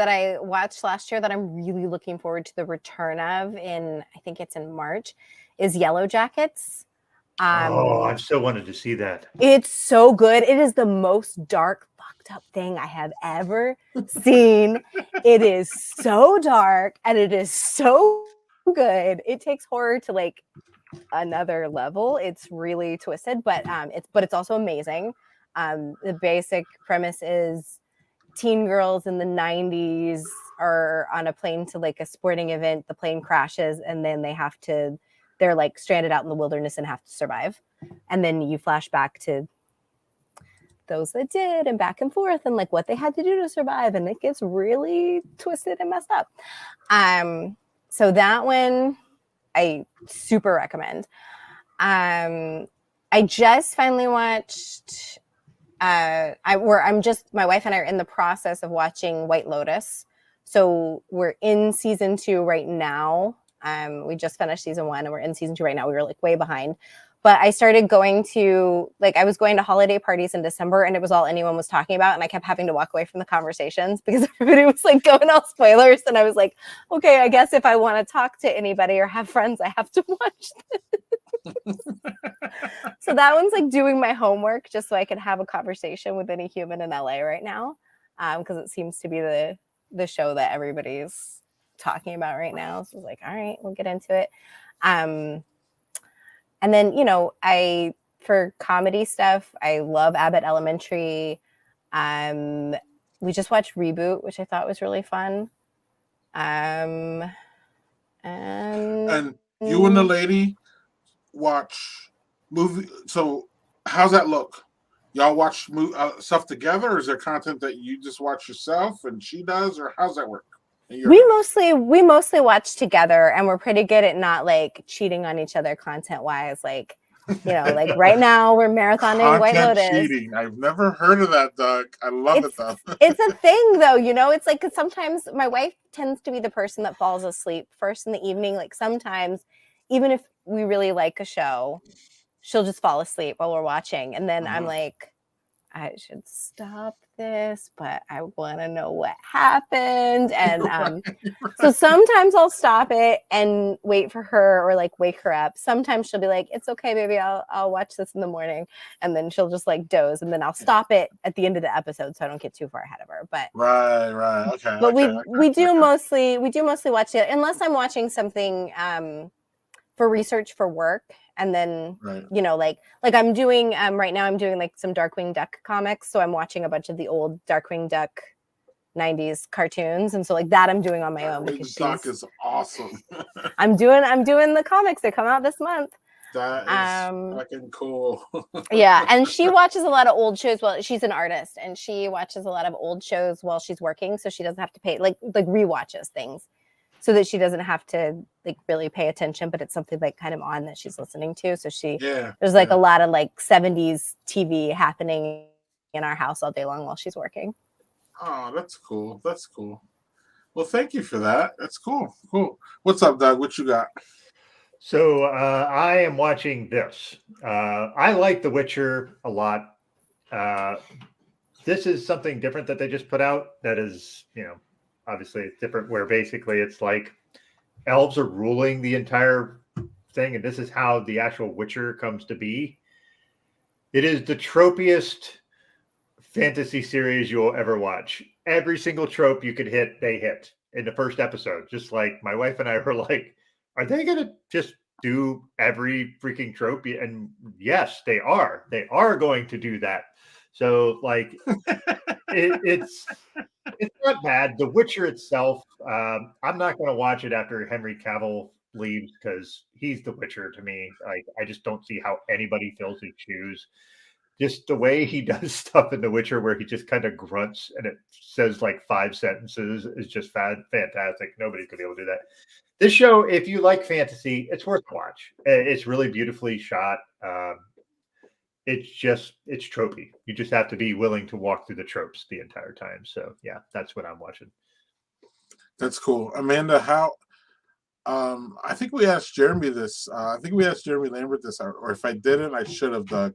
I watched last year that I'm really looking forward to the return of I think it's in March, is Yellow Jackets. I've still wanted to see that. It's so good. It is the most dark, fucked up thing I have ever seen. It is so dark and it is so good. It takes horror to like another level. It's really twisted, but it's also amazing. The basic premise is teen girls in the 90s are on a plane to like a sporting event. The plane crashes and then they're like stranded out in the wilderness and have to survive. And then you flash back to those that did and back and forth and like what they had to do to survive. And it gets really twisted and messed up. So that one I super recommend. I just finally watched my wife and I are in the process of watching White Lotus. So we're in season 2 right now. We just finished season 1 and we're in season 2 right now. We were like way behind. But I started I was going to holiday parties in December and it was all anyone was talking about. And I kept having to walk away from the conversations because everybody was like going all spoilers. And I was like, okay, I guess if I want to talk to anybody or have friends, I have to watch this. So that one's like doing my homework just so I could have a conversation with any human in LA right now. Because it seems to be the show that everybody's talking about right now. So I was like, all right, we'll get into it. And then, for comedy stuff, I love Abbott Elementary. We just watched Reboot, which I thought was really fun. And you and the lady watch movie. So how's that look? Y'all watch stuff together, or is there content that you just watch yourself and she does, or how's that work? We mostly watch together, and we're pretty good at not like cheating on each other content wise. Like, like right now we're marathoning White Lotus. Cheating. I've never heard of that, Doug. I love it though. It's a thing though, it's like, cause sometimes my wife tends to be the person that falls asleep first in the evening. Like sometimes, even if we really like a show, she'll just fall asleep while we're watching. And then I'm like, I should stop this, but I want to know what happened. And so sometimes I'll stop it and wait for her or like wake her up. Sometimes she'll be like, it's okay, baby, I'll watch this in the morning. And then she'll just like doze. And then I'll stop it at the end of the episode so I don't get too far ahead of her. But right. Okay. But we do mostly watch it unless I'm watching something for research for work And then, Right. you know, like I'm doing right now I'm doing like some Darkwing Duck comics. So I'm watching a bunch of the old Darkwing Duck 90s cartoons. And so like that I'm doing on my own because Duck is awesome. I'm doing the comics that come out this month. That is fucking cool. Yeah, and she watches a lot of old shows. Well, she's an artist, and she watches a lot of old shows while she's working, so she doesn't have to pay like rewatches things, so that she doesn't have to like really pay attention. But it's something like kind of on that she's listening to. So there's like a lot of like 70s TV happening in our house all day long while she's working. Oh, that's cool. That's cool. Well, thank you for that. That's cool. Cool. What's up, Doug? What you got? So I am watching this. I like The Witcher a lot. This is something different that they just put out that is, you know, obviously it's different, where basically it's like elves are ruling the entire thing, and this is how the actual Witcher comes to be. It is the tropiest fantasy series you'll ever watch. Every single trope you could hit, they hit in the first episode. Just like my wife and I were like, are they going to just do every freaking trope? And yes, they are. They are going to do that. So, like, it's not bad. The Witcher itself, I'm not going to watch it after Henry Cavill leaves because he's the Witcher to me. Like, I just don't see how anybody fills his shoes. Just the way he does stuff in The Witcher, where he just kind of grunts and it says like 5 sentences, is just fantastic. Nobody could be able to do that. This show, if you like fantasy, it's worth a watch. It's really beautifully shot. It's tropey. You just have to be willing to walk through the tropes the entire time. So yeah, that's what I'm watching. That's cool. Amanda, how I think we asked Jeremy this. I think we asked Jeremy Lambert this, or if I didn't, I should have, Doug.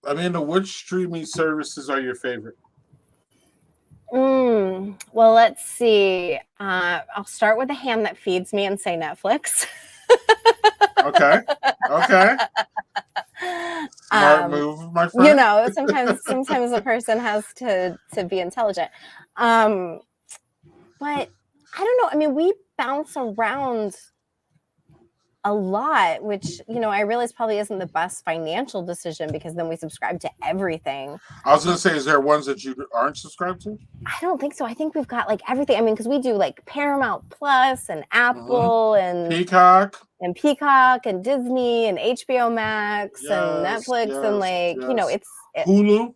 Amanda, which streaming services are your favorite? Well, let's see. I'll start with the hand that feeds me and say Netflix. Okay. Smart move, my friend. You know, sometimes a person has to be intelligent. But I don't know. I mean, we bounce around a lot, which, you know, I realize probably isn't the best financial decision because then we subscribe to everything. I was going to say, is there ones that you aren't subscribed to? I don't think so. I think we've got like everything. I mean, because we do like Paramount Plus and Apple and Peacock and Disney and HBO Max and Netflix and like, you know, it's Hulu.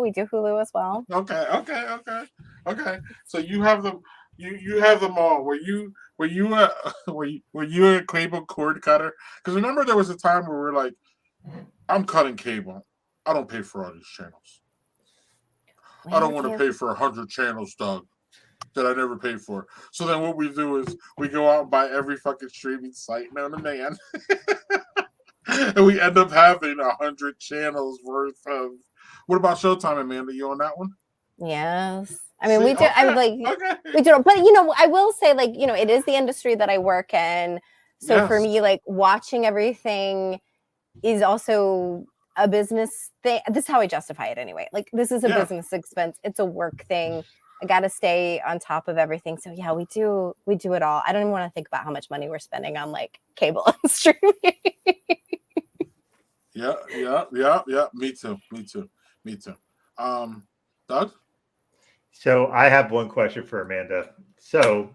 We do Hulu as well. Okay. So you have them. You have them all. Were you a cable cord cutter? Because remember, there was a time where we're like, I'm cutting cable. I don't pay for all these channels. I don't want to pay for 100 channels, Doug, that I never paid for. So then what we do is we go out and buy every fucking streaming site known to man. And we end up having 100 channels worth of. What about Showtime, Amanda? You on that one? Yes. I mean, we do. I would like we do, but you know, I will say, like, you know, it is the industry that I work in. So for me, like watching everything is also a business thing. This is how I justify it anyway. Like, this is a business expense. It's a work thing. I got to stay on top of everything. So yeah, we do it all. I don't even want to think about how much money we're spending on like cable and streaming. Yeah. Me too. Doug? So I have one question for Amanda. So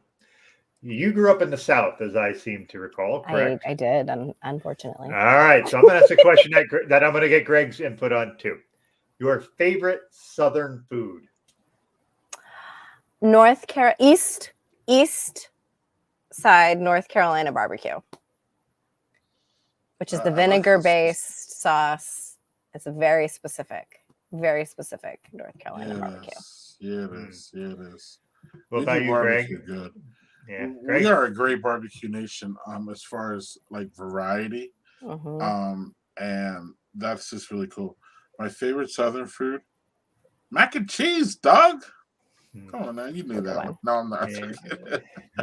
you grew up in the South, as I seem to recall, correct? I did, unfortunately. All right. So I'm going to ask a question that I'm going to get Greg's input on too. Your favorite Southern food? East side North Carolina barbecue, which is the vinegar-based sauce. It's a very specific North Carolina barbecue. Yeah, it is. What about you, Greg? Good. Yeah, we are a great barbecue nation. As far as like variety, and that's just really cool. My favorite Southern food, mac and cheese, Doug. Come on, man, you knew that one. No, I'm not.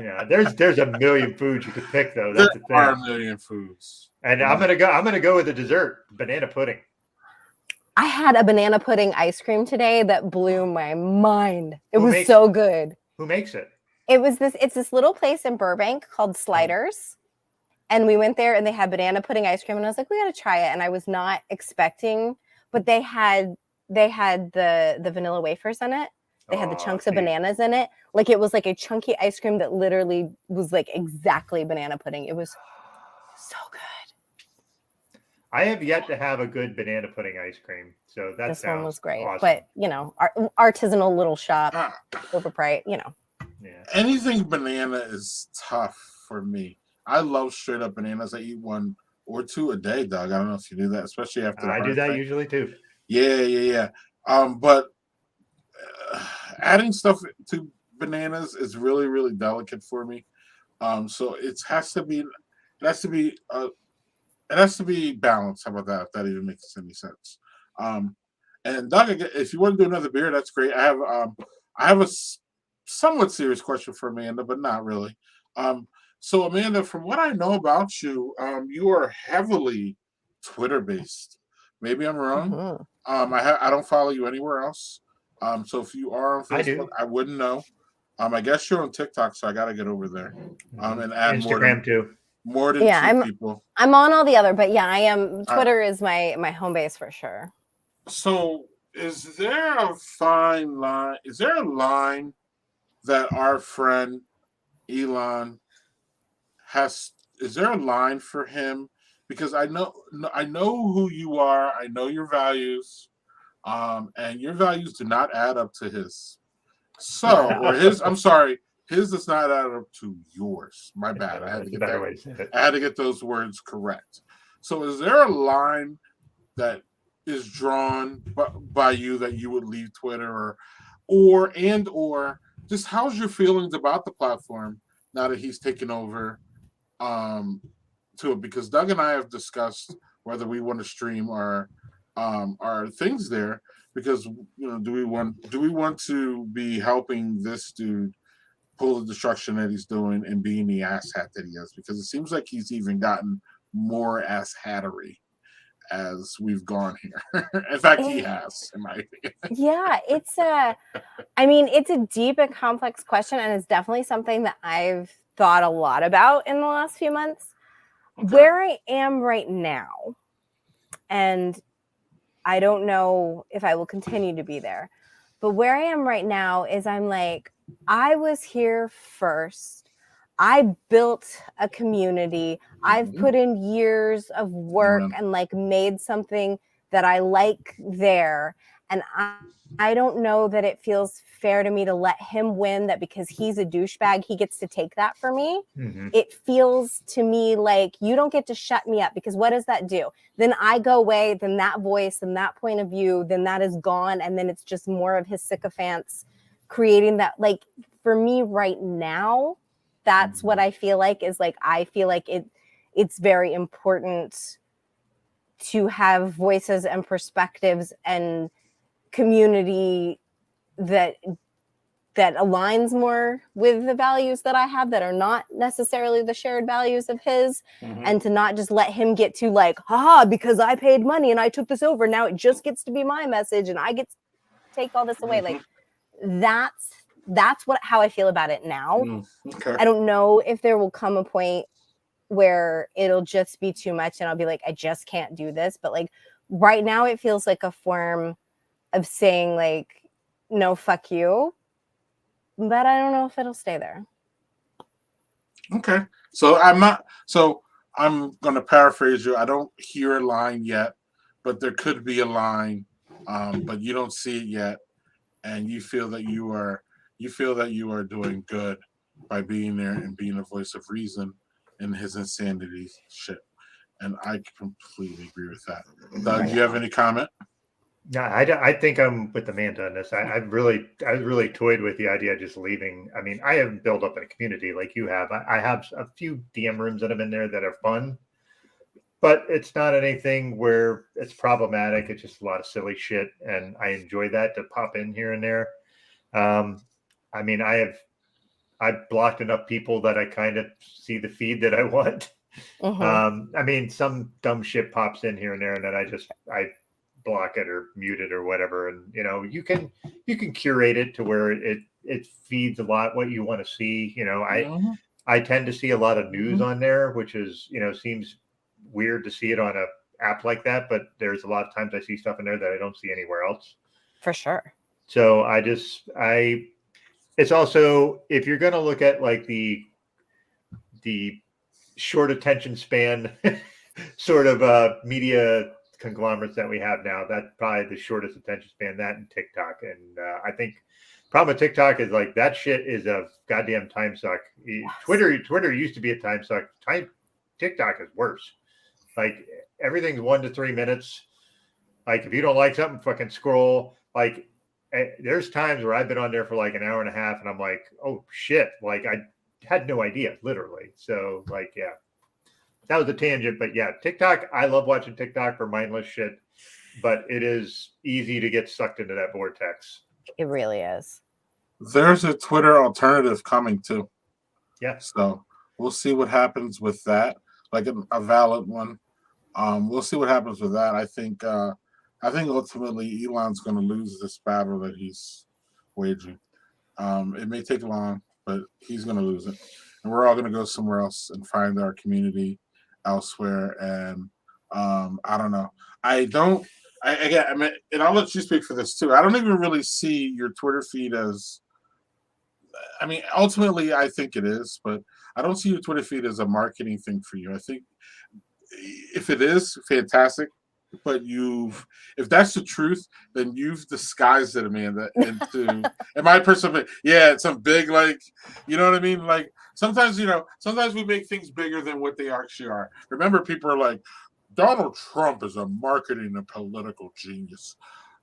Yeah, there's a million foods you could pick though. That's the thing. There are a million foods, and I'm gonna go with the dessert, banana pudding. I had a banana pudding ice cream today that blew my mind. It was so good. Who makes it? It's this little place in Burbank called Sliders. And we went there and they had banana pudding ice cream, and I was like, we got to try it. And I was not expecting, but they had the vanilla wafers in it. They had the chunks of bananas in it. Like it was like a chunky ice cream that literally was like exactly banana pudding. It was so good. I have yet to have a good banana pudding ice cream, so that This one was great, awesome. but you know, artisanal little shop, Ah, overpriced. You know, Yeah. anything banana is tough for me. I love straight up bananas. I eat one or two a day, Doug. I don't know if you do that, especially after the I do heart that thing. usually too. Yeah. But adding stuff to bananas is really, really delicate for me. So it has to be balanced. How about that? If that even makes any sense. And Doug, if you want to do another beer, that's great. I have a somewhat serious question for Amanda, but not really. So Amanda, from what I know about you, you are heavily Twitter based. Maybe I'm wrong. mm-hmm. I don't follow you anywhere else. So if you are on I do. Facebook, I wouldn't know. I guess you're on TikTok, so I got to get over there. And add Instagram too. more than Yeah, two people. I'm on all the other, but yeah, I am. Twitter is my home base for sure. So is there a fine line? Is there a line that our friend Elon has? Is there a line for him? Because I know who you are. I know your values, and your values do not add up to his. So, or his. I'm sorry, his does not add up to yours. My bad. I had to get that. Way to say it. I had to get those words correct. So, is there a line that is drawn by you that you would leave Twitter, or just how's your feelings about the platform now that he's taken over to it? Because Doug and I have discussed whether we want to stream our things there, because do we want to be helping this dude pull the destruction that he's doing and being the asshat that he is, because it seems like he's even gotten more asshattery as we've gone here. In fact, he has, in my opinion. Yeah, it's a deep and complex question, and it's definitely something that I've thought a lot about in the last few months. Okay. Where I am right now, and I don't know if I will continue to be there, but where I am right now is I'm like, I was here first. I built a community. I've put in years of work and like made something that I like there. And I don't know that it feels fair to me to let him win, that because he's a douchebag, he gets to take that for me. Mm-hmm. It feels to me like you don't get to shut me up, because what does that do? Then I go away, then that voice and that point of view, then that is gone. And then it's just more of his sycophants creating that. Like for me right now, that's what I feel like is like, I feel like it's very important to have voices and perspectives and community that aligns more with the values that I have, that are not necessarily the shared values of his, and to not just let him get to like, because I paid money and I took this over, now it just gets to be my message and I get to take all this away. Like that's how I feel about it now. Okay. I don't know if there will come a point where it'll just be too much and I'll be like, I just can't do this. But like right now it feels like a form of saying like, no, fuck you. But I don't know if it'll stay there. Okay. So I'm going to paraphrase you. I don't hear a line yet, but there could be a line, but you don't see it yet. And you feel that you are doing good by being there and being a voice of reason in his insanity shit. And I completely agree with that. Doug, do you have any comment? No, I think I'm with Amanda on this. I really toyed with the idea of just leaving. I mean, I haven't built up a community like you have. I have a few DM rooms that I'm in there that are fun, but it's not anything where it's problematic. It's just a lot of silly shit, and I enjoy that to pop in here and there. I mean, I've blocked enough people that I kind of see the feed that I want. I mean, some dumb shit pops in here and there, and then I block it or mute it or whatever. And you can curate it to where it feeds a lot what you want to see. I tend to see a lot of news on there, which is, seems weird to see it on a app like that, but there's a lot of times I see stuff in there that I don't see anywhere else. For sure. So it's also, if you're going to look at like the short attention span sort of media conglomerates that we have now, that's probably the shortest attention span, that and TikTok. And I think problem with TikTok is like that shit is a goddamn time suck. Yes. Twitter used to be a time suck. TikTok is worse. Like everything's 1 to 3 minutes. Like if you don't like something, fucking scroll. Like there's times where I've been on there for like an hour and a half and I'm like, oh shit. Like I had no idea, literally. So like, yeah, that was a tangent, but yeah, TikTok. I love watching TikTok for mindless shit, but it is easy to get sucked into that vortex. It really is. There's a Twitter alternative coming too. Yeah. So we'll see what happens with that. Like a valid one. We'll see what happens with that. I think ultimately Elon's going to lose this battle that he's waging. It may take long, but he's going to lose it, and we're all going to go somewhere else and find our community elsewhere. And I don't know. And I'll let you speak for this too. I don't even really see your Twitter feed as. I mean, ultimately, I think it is, but I don't see your Twitter feed as a marketing thing for you. I think if it is, fantastic. But if that's the truth, then you've disguised it, Amanda, into, in my personal opinion, it's some big, like, you know what I mean? Like, sometimes we make things bigger than what they actually are. Remember, people are like, Donald Trump is a marketing and political genius.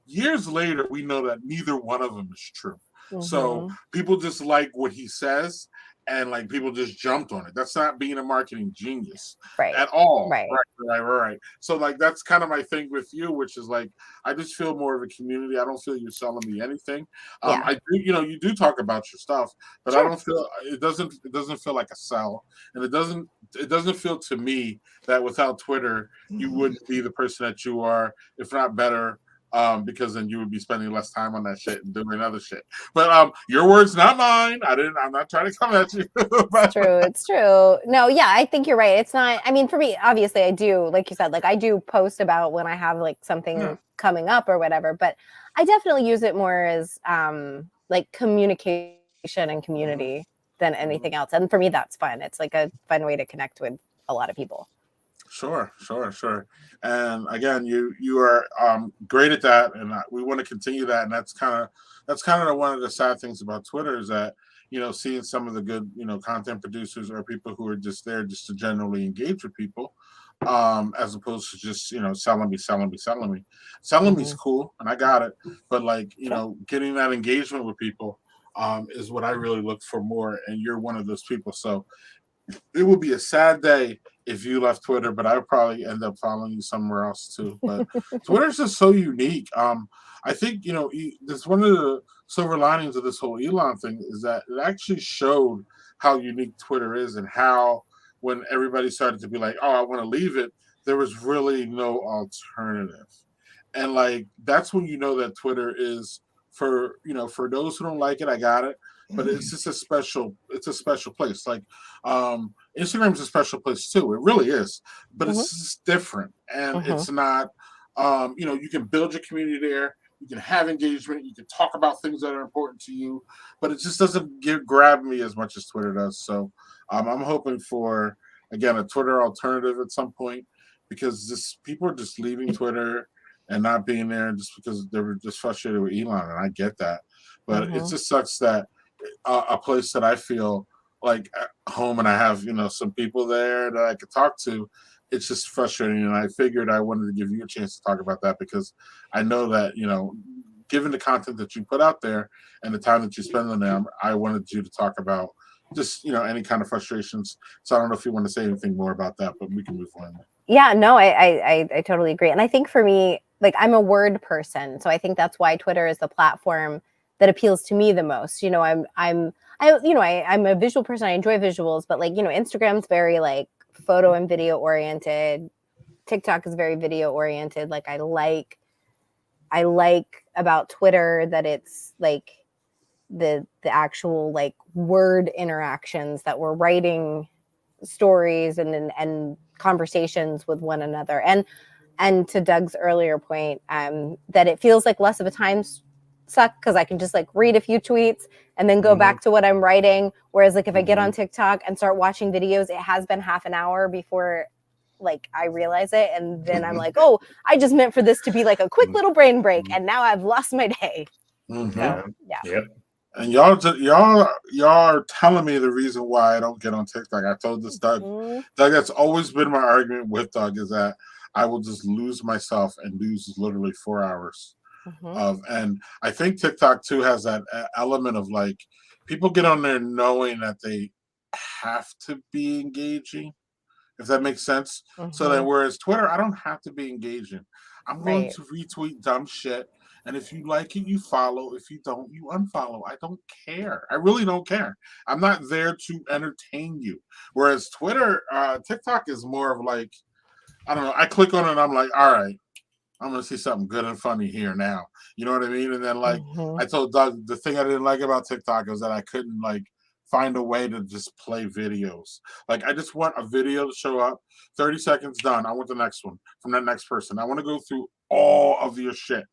Years later, we know that neither one of them is true. Mm-hmm. So people just like what he says, and like people just jumped on it. That's not being a marketing genius at all. Right. So like that's kind of my thing with you, which is like I just feel more of a community. I don't feel you're selling me anything. I do, you do talk about your stuff, but I don't feel it doesn't feel like a sell, and it doesn't feel to me that without Twitter you wouldn't be the person that you are, if not better. Because then you would be spending less time on that shit and doing other shit. But your words, not mine. I'm not trying to come at you. It's true. No, yeah, I think you're right. It's not. I mean, for me, obviously, I do, like you said, like I do post about when I have like something coming up or whatever. But I definitely use it more as like communication and community than anything else. And for me, that's fun. It's like a fun way to connect with a lot of people. Sure. And again, you are great at that, and we want to continue that. And that's kind of one of the sad things about Twitter is that seeing some of the good content producers or people who are just there just to generally engage with people, as opposed to just selling me. Selling me is cool, and I got it, but like getting that engagement with people is what I really look for more. And you're one of those people, so it would be a sad day if you left Twitter, but I would probably end up following you somewhere else too. But Twitter's just so unique. I think that's one of the silver linings of this whole Elon thing is that it actually showed how unique Twitter is, and how when everybody started to be like, "Oh, I want to leave it," there was really no alternative, and like that's when you know that Twitter is for those who don't like it. I got it. But it's just a special place. Like Instagram's a special place too. It really is. But it's just different. And it's not you can build your community there, you can have engagement, you can talk about things that are important to you, but it just doesn't grab me as much as Twitter does. So I'm hoping for again a Twitter alternative at some point, because people are just leaving Twitter and not being there just because they were just frustrated with Elon, and I get that. But it just sucks that a place that I feel like at home and I have some people there that I could talk to, it's just frustrating. And I figured I wanted to give you a chance to talk about that, because I know that given the content that you put out there and the time that you spend on them, I wanted you to talk about just any kind of frustrations. So I don't know if you want to say anything more about that, but we can move on. Yeah, no, I totally agree. And I think for me, like I'm a word person, so I think that's why Twitter is the platform that appeals to me the most. I'm a visual person. I enjoy visuals, but like, Instagram's very like photo and video oriented. TikTok is very video oriented. Like I like about Twitter that it's like the actual like word interactions that we're writing stories and conversations with one another. And to Doug's earlier point, that it feels like less of a time suck because I can just like read a few tweets and then go back to what I'm writing. Whereas like if I get on TikTok and start watching videos, it has been half an hour before like I realize it. And then I'm like, oh, I just meant for this to be like a quick little brain break. And now I've lost my day. So, yeah. Yep. And y'all are telling me the reason why I don't get on TikTok. I told this Doug. Doug, that's always been my argument with Doug, is that I will just lose myself and lose literally 4 hours and I think TikTok too has that element of like people get on there knowing that they have to be engaging, if that makes sense. So then whereas Twitter, I don't have to be engaging. I'm going to retweet dumb shit. And if you like it, you follow. If you don't, you unfollow. I don't care. I really don't care. I'm not there to entertain you. Whereas TikTok is more of like, I don't know. I click on it and I'm like, all right, I'm going to see something good and funny here now. You know what I mean? And then like I told Doug, the thing I didn't like about TikTok is that I couldn't like find a way to just play videos. Like I just want a video to show up, 30 seconds done. I want the next one from that next person. I want to go through all of your shit.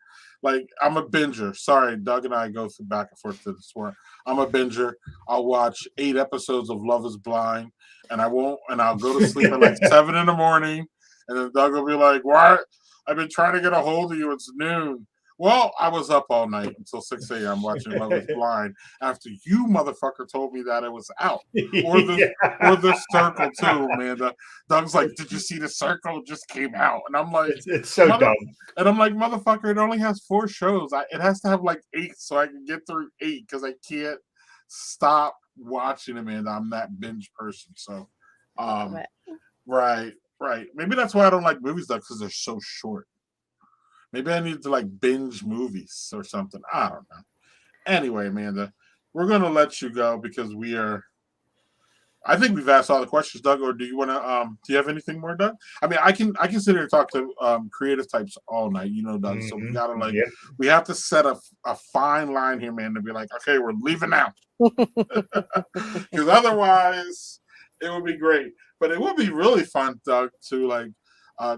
Like I'm a binger. Sorry, Doug and I go through back and forth to this one. I'm a binger. I'll watch 8 episodes of Love is Blind and I'll go to sleep at like 7 in the morning. And then Doug will be like, what? I've been trying to get a hold of you. It's noon. Well, I was up all night until 6 a.m. watching Love is Blind after you motherfucker told me that it was out. Or the Circle too, Amanda. Doug's like, did you see the Circle? It just came out. And I'm like, it's so dumb. And I'm like, motherfucker, it only has 4 shows. It has to have like 8 so I can get through 8 because I can't stop watching, Amanda. I'm that binge person. So, right. Maybe that's why I don't like movies, though, because they're so short. Maybe I need to like binge movies or something. I don't know. Anyway, Amanda, we're gonna let you go because I think we've asked all the questions, Doug. Or do you want to? Do you have anything more, Doug? I mean, I can sit here and talk to creative types all night, you know, Doug. So we gotta we have to set a fine line here, man, to be like, okay, we're leaving now, because otherwise it would be great. But it would be really fun, Doug, to like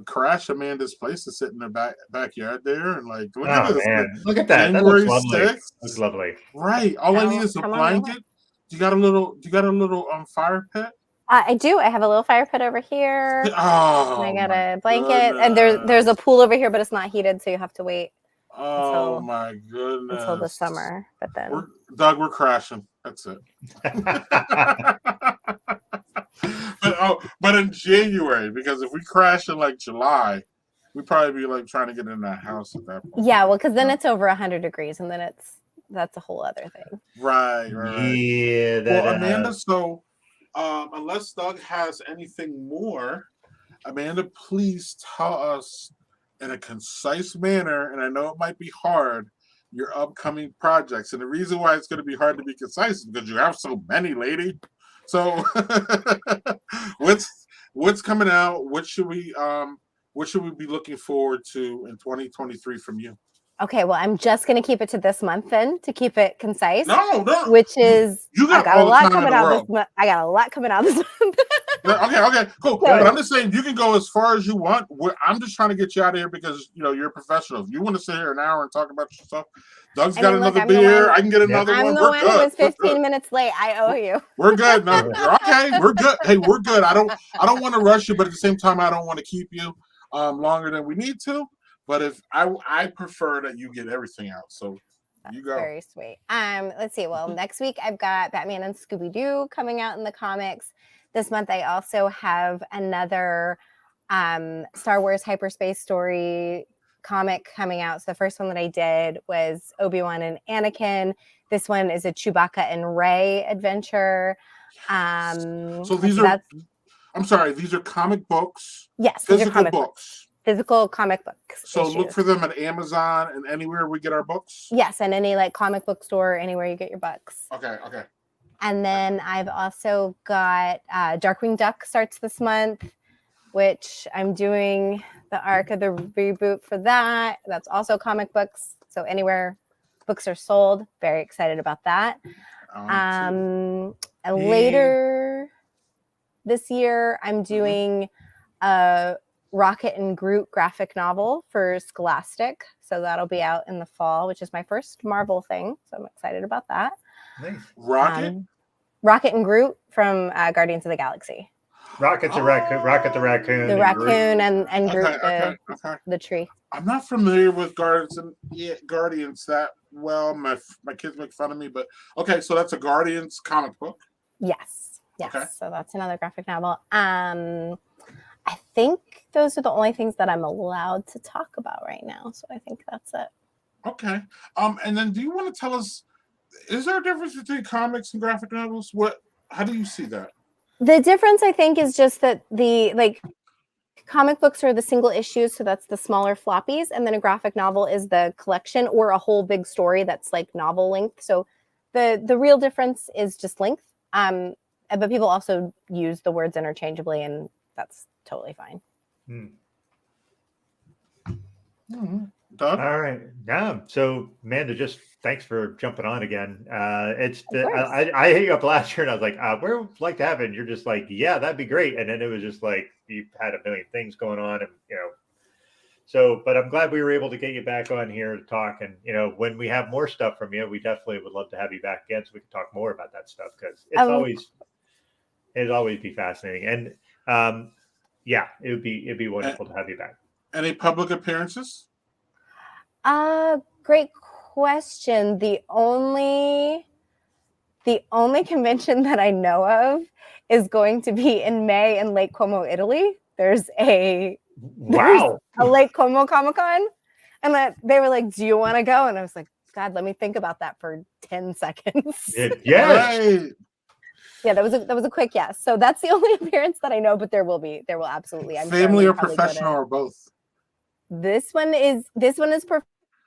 crash Amanda's place to sit in the backyard there and like look at this. Man. Look at that. January that looks lovely. 6th. That's lovely. Right. All I need is a blanket. Do you got a little fire pit? I do. I have a little fire pit over here. Oh, and I got a blanket, and there's a pool over here, but it's not heated, so you have to wait. My goodness! Until the summer, but then we're crashing. That's it. But in January, because if we crash in like July, we'd probably be like trying to get in that house at that point. Yeah, well, because then it's over 100 degrees, and then that's a whole other thing. Right. Yeah. Well, Amanda, so unless Doug has anything more, Amanda, please tell us in a concise manner, and I know it might be hard, your upcoming projects. And the reason why it's going to be hard to be concise is because you have so many, lady. So what's coming out? What should we be looking forward to in 2023 from you? Okay, well, I'm just going to keep it to this month then to keep it concise. No. Which is you got a lot coming out this month. I got a lot coming out this month. Okay, cool. But I'm just saying you can go as far as you want. I'm just trying to get you out of here because you're a professional. If you want to sit here an hour and talk about your stuff, Doug's got another beer. I can get another one. I'm the one who was 15 minutes late. I owe you. We're good. No, okay, we're good. Hey, we're good. I don't want to rush you, but at the same time, I don't want to keep you longer than we need to. But if I prefer that you get everything out, so you go. Very sweet. Let's see. Well, next week I've got Batman and Scooby-Doo coming out in the comics. This month I also have another Star Wars hyperspace story comic coming out. So the first one that I did was Obi-Wan and Anakin. This one is a Chewbacca and Rey adventure. So these are these are comic books. Yes, these are comic books. Physical comic books. So look for them at Amazon and anywhere we get our books? Yes, and any like comic book store, anywhere you get your books. Okay. And then I've also got Darkwing Duck starts this month, which I'm doing the arc of the reboot for that. That's also comic books. So anywhere books are sold. Very excited about that. And later this year, I'm doing a Rocket and Groot graphic novel for Scholastic. So that'll be out in the fall, which is my first Marvel thing. So I'm excited about that. Nice. Rocket and Groot from Guardians of the Galaxy. Rocket the raccoon. The raccoon and Groot, the tree. I'm not familiar with Guardians that well. My kids make fun of me, but okay, so that's a Guardians comic book. Yes. Okay. So that's another graphic novel. I think those are the only things that I'm allowed to talk about right now. So I think that's it. Okay. And then do you want to tell us, is there a difference between comics and graphic novels? How do you see that? The difference, I think, is just that the comic books are the single issues, so that's the smaller floppies, and then a graphic novel is the collection or a whole big story that's like novel length. So the real difference is just length. But people also use the words interchangeably, and that's totally fine. Doug? All right. Yeah. So, Amanda, just thanks for jumping on again. I hit you up last year and I was like, where would you like to have it? And you're just like, yeah, that'd be great. And then it was just like, you had a million things going on and, but I'm glad we were able to get you back on here to talk. And, when we have more stuff from you, we definitely would love to have you back again so we can talk more about that stuff because it'd always be fascinating. And, it'd be wonderful to have you back. Any public appearances? Great question. The only convention that I know of is going to be in May in Lake Como, Italy. There's a Lake Como Comic-Con, and that they were like, "Do you want to go?" And I was like, "God, let me think about that for 10 seconds." Yes. Yeah, that was a quick yes. So that's the only appearance that I know, but there will absolutely. I'm family or professional or both. This one is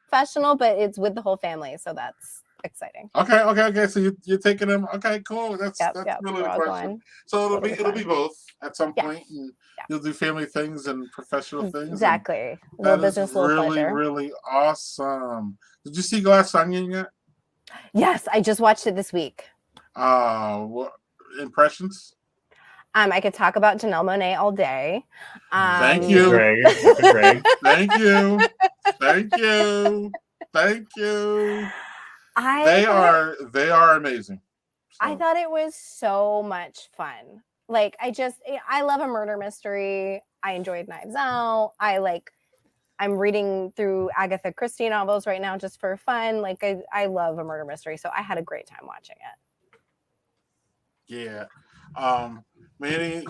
professional, but it's with the whole family, so that's exciting. Okay. So you're taking them. Okay, cool. That's really the question. Going. So it'll be both at some point, and you'll do family things and professional things. Exactly. That is really awesome. Did you see Glass Onion yet? Yes, I just watched it this week. What impressions? I could talk about Janelle Monáe all day. Thank you, Greg. Thank you. They are amazing. So. I thought it was so much fun. Like I love a murder mystery. I enjoyed Knives Out. I'm reading through Agatha Christie novels right now just for fun. Like I love a murder mystery, so I had a great time watching it. Yeah. Manny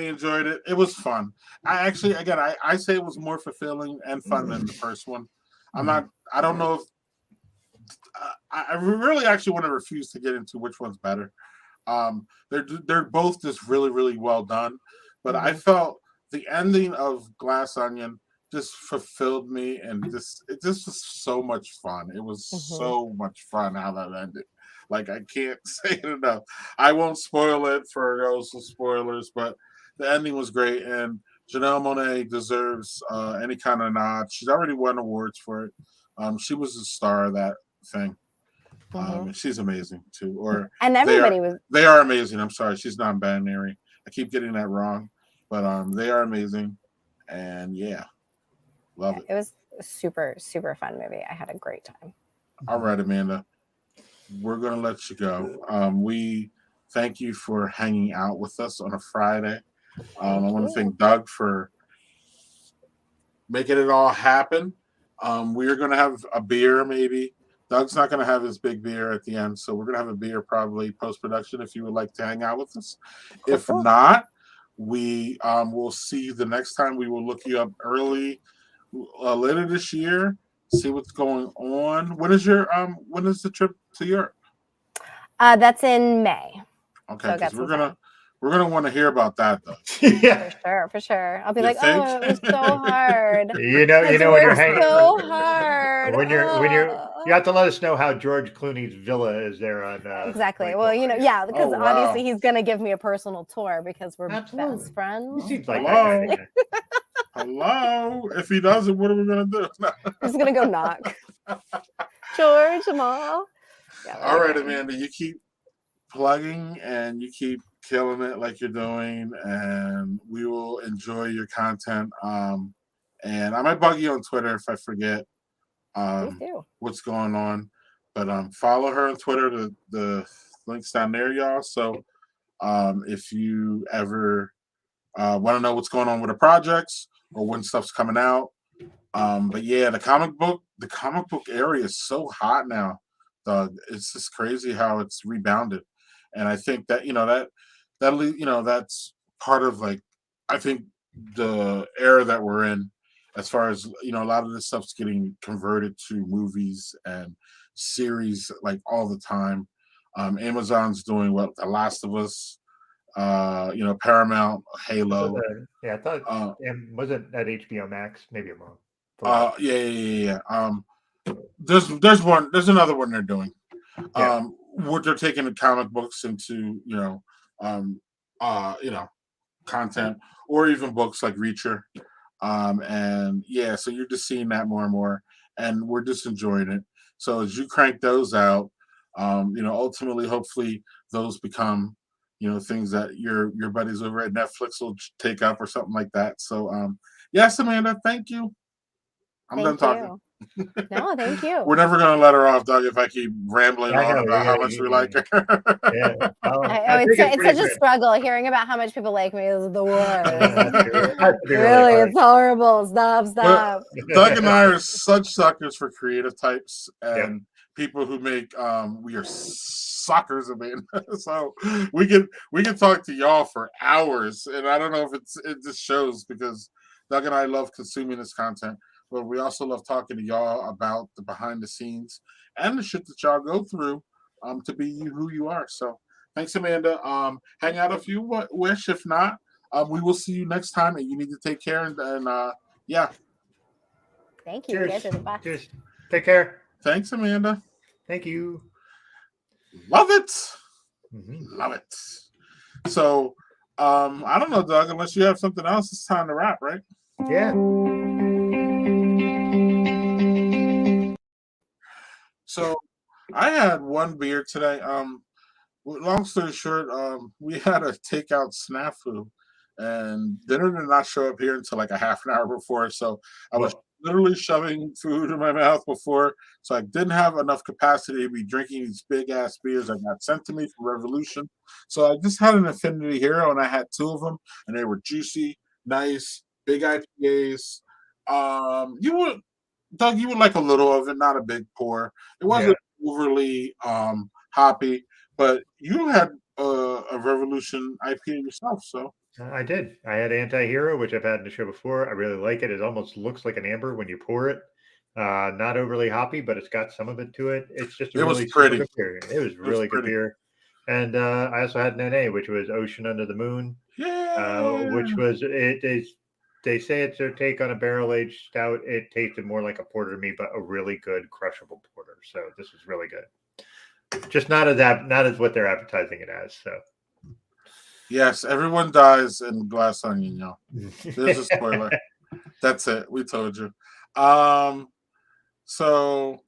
enjoyed it. It was fun. I say it was more fulfilling and fun than the first one. I don't know if I really actually want to refuse to get into which one's better. They're both just really, really well done. But I felt the ending of Glass Onion just fulfilled me, and it just was so much fun. It was so much fun how that ended. Like, I can't say it enough. I won't spoil it for those spoilers, but the ending was great, and Janelle Monáe deserves any kind of nod. She's already won awards for it. She was the star of that thing. She's amazing too. And everybody they are amazing. I'm sorry, she's non-binary. I keep getting that wrong, but they are amazing, and love it. It was a super, super fun movie. I had a great time. All right, Amanda, we're gonna let you go. We thank you for hanging out with us on a Friday. I want to thank Doug for making it all happen. We're gonna have a beer maybe. Doug's not going to have his big beer at the end, so we're going to have a beer probably post-production if you would like to hang out with us. If not, we will see you the next time. We will look you up later this year, see what's going on. When is the trip to Europe? That's in May. Okay, because we're gonna want to hear about that though. For sure. I'll be it was so hard. When you're hanging so hard. When you have to let us know how George Clooney's villa is there on exactly. Well, because obviously he's gonna give me a personal tour because we're best friends. He seems like Hello. If he doesn't, what are we gonna do? I'm just gonna go knock. George, Jamal. Yeah, All right, fun. Amanda, you keep plugging and you keep killing it like you're doing, and we will enjoy your content. And I might bug you on Twitter if I forget Please do. what's going on. But follow her on Twitter. The link's down there, y'all. So if you ever want to know what's going on with the projects or when stuff's coming out. But yeah, the comic book area is so hot now. It's just crazy how it's rebounded. And I think that that's part of like I think the era that we're in, as far as a lot of this stuff's getting converted to movies and series like all the time. Amazon's doing what The Last of Us, Paramount, Halo. I thought Uh, was it at HBO Max? Maybe I'm wrong. yeah. There's another one they're doing. Yeah. Where they're taking the comic books into content, or even books like Reacher. And yeah, so you're just seeing that more and more, and we're just enjoying it. So as you crank those out, ultimately, hopefully, those become things that your buddies over at Netflix will take up or something like that. So yes, Amanda, thank you. I'm done talking. No, thank you. We're never gonna let her off, Doug. If I keep rambling on about how much we like her. Yeah. It's such a struggle hearing about how much people like me is the worst. Really, really, it's horrible. Stop. But Doug and I are such suckers for creative types and people who make. We are suckers of it, so we can talk to y'all for hours, and I don't know if it just shows because Doug and I love consuming this content. But we also love talking to y'all about the behind the scenes and the shit that y'all go through to be who you are. So thanks, Amanda. Hang out if you wish. If not, we will see you next time. And you need to take care. And yeah. Thank you. Cheers. You guys are the best. Cheers. Take care. Thanks, Amanda. Thank you. Love it. Mm-hmm. Love it. So I don't know, Doug, unless you have something else, it's time to wrap, right? Yeah. So I had one beer today. Long story short, we had a takeout snafu, and dinner did not show up here until like a half an hour before. So I was literally shoving food in my mouth before, so I didn't have enough capacity to be drinking these big ass beers that got sent to me from Revolution. So I just had an Infinity Hero, and I had two of them, and they were juicy, nice, big IPAs. Doug, you would like a little of it, not a big pour. It wasn't overly hoppy, but you had a Revolution IPA yourself, so. I did. I had Anti-Hero, which I've had in the show before. I really like it. It almost looks like an amber when you pour it. Not overly hoppy, but it's got some of it to it. It's just a really pretty good beer. It was really good beer. And I also had an NA, which was Ocean Under the Moon. Yeah. Which was they say it's their take on a barrel-aged stout. It tasted more like a porter to me, but a really good crushable porter. So this was really good. Just not as what they're advertising it as. So. Yes, everyone dies in Glass Onion, y'all. There's a spoiler. That's it. We told you. So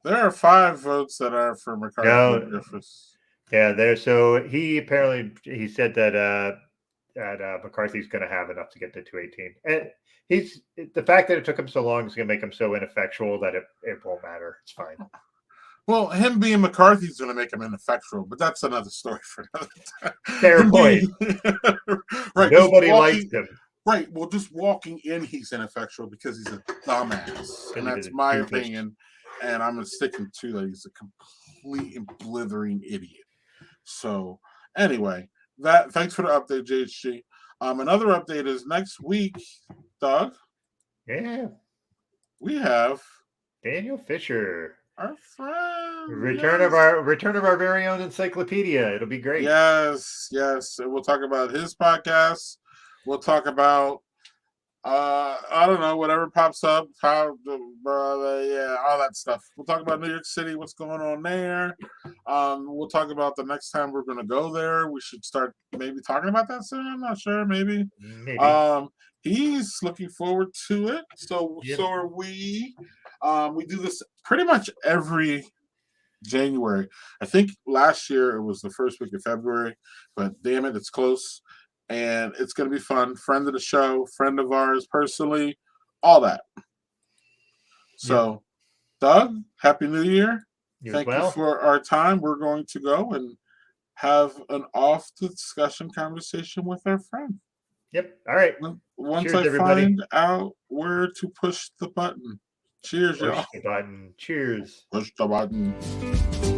there are 5 votes that are for McCarthy Griffiths. Yeah, so he said that McCarthy's going to have enough to get to 218. And the fact that it took him so long is going to make him so ineffectual that it won't matter. It's fine. Well, him being McCarthy is going to make him ineffectual, but that's another story for another time. Fair point. Right. Nobody likes him. Right. Well, just walking in, he's ineffectual because he's a dumbass. And that's my opinion. And I'm sticking to that. He's a complete and blithering idiot. So, anyway, thanks for the update, JHG. Another update is next week, Doug. Yeah. We have Daniel Fisher. Our friend. Return of our very own encyclopedia. It'll be great. Yes. And we'll talk about his podcast. We'll talk about I don't know, whatever pops up, all that stuff. We'll talk about New York City, what's going on there. We'll talk about the next time we're gonna go there. We should start maybe talking about that soon. I'm not sure, maybe. he's looking forward to it. So Yep. so are we. We do this pretty much every January. I think last year it was the first week of February, but damn it, it's close. And it's going to be fun. Friend of the show, friend of ours personally, all that. So, Doug, Happy New Year. Thank you for our time. We're going to go and have an off the discussion conversation with our friend. Yep. All right. Once Cheers, I everybody. find out where to push the button. Cheers, Push y'all. the button. Cheers. Push the button.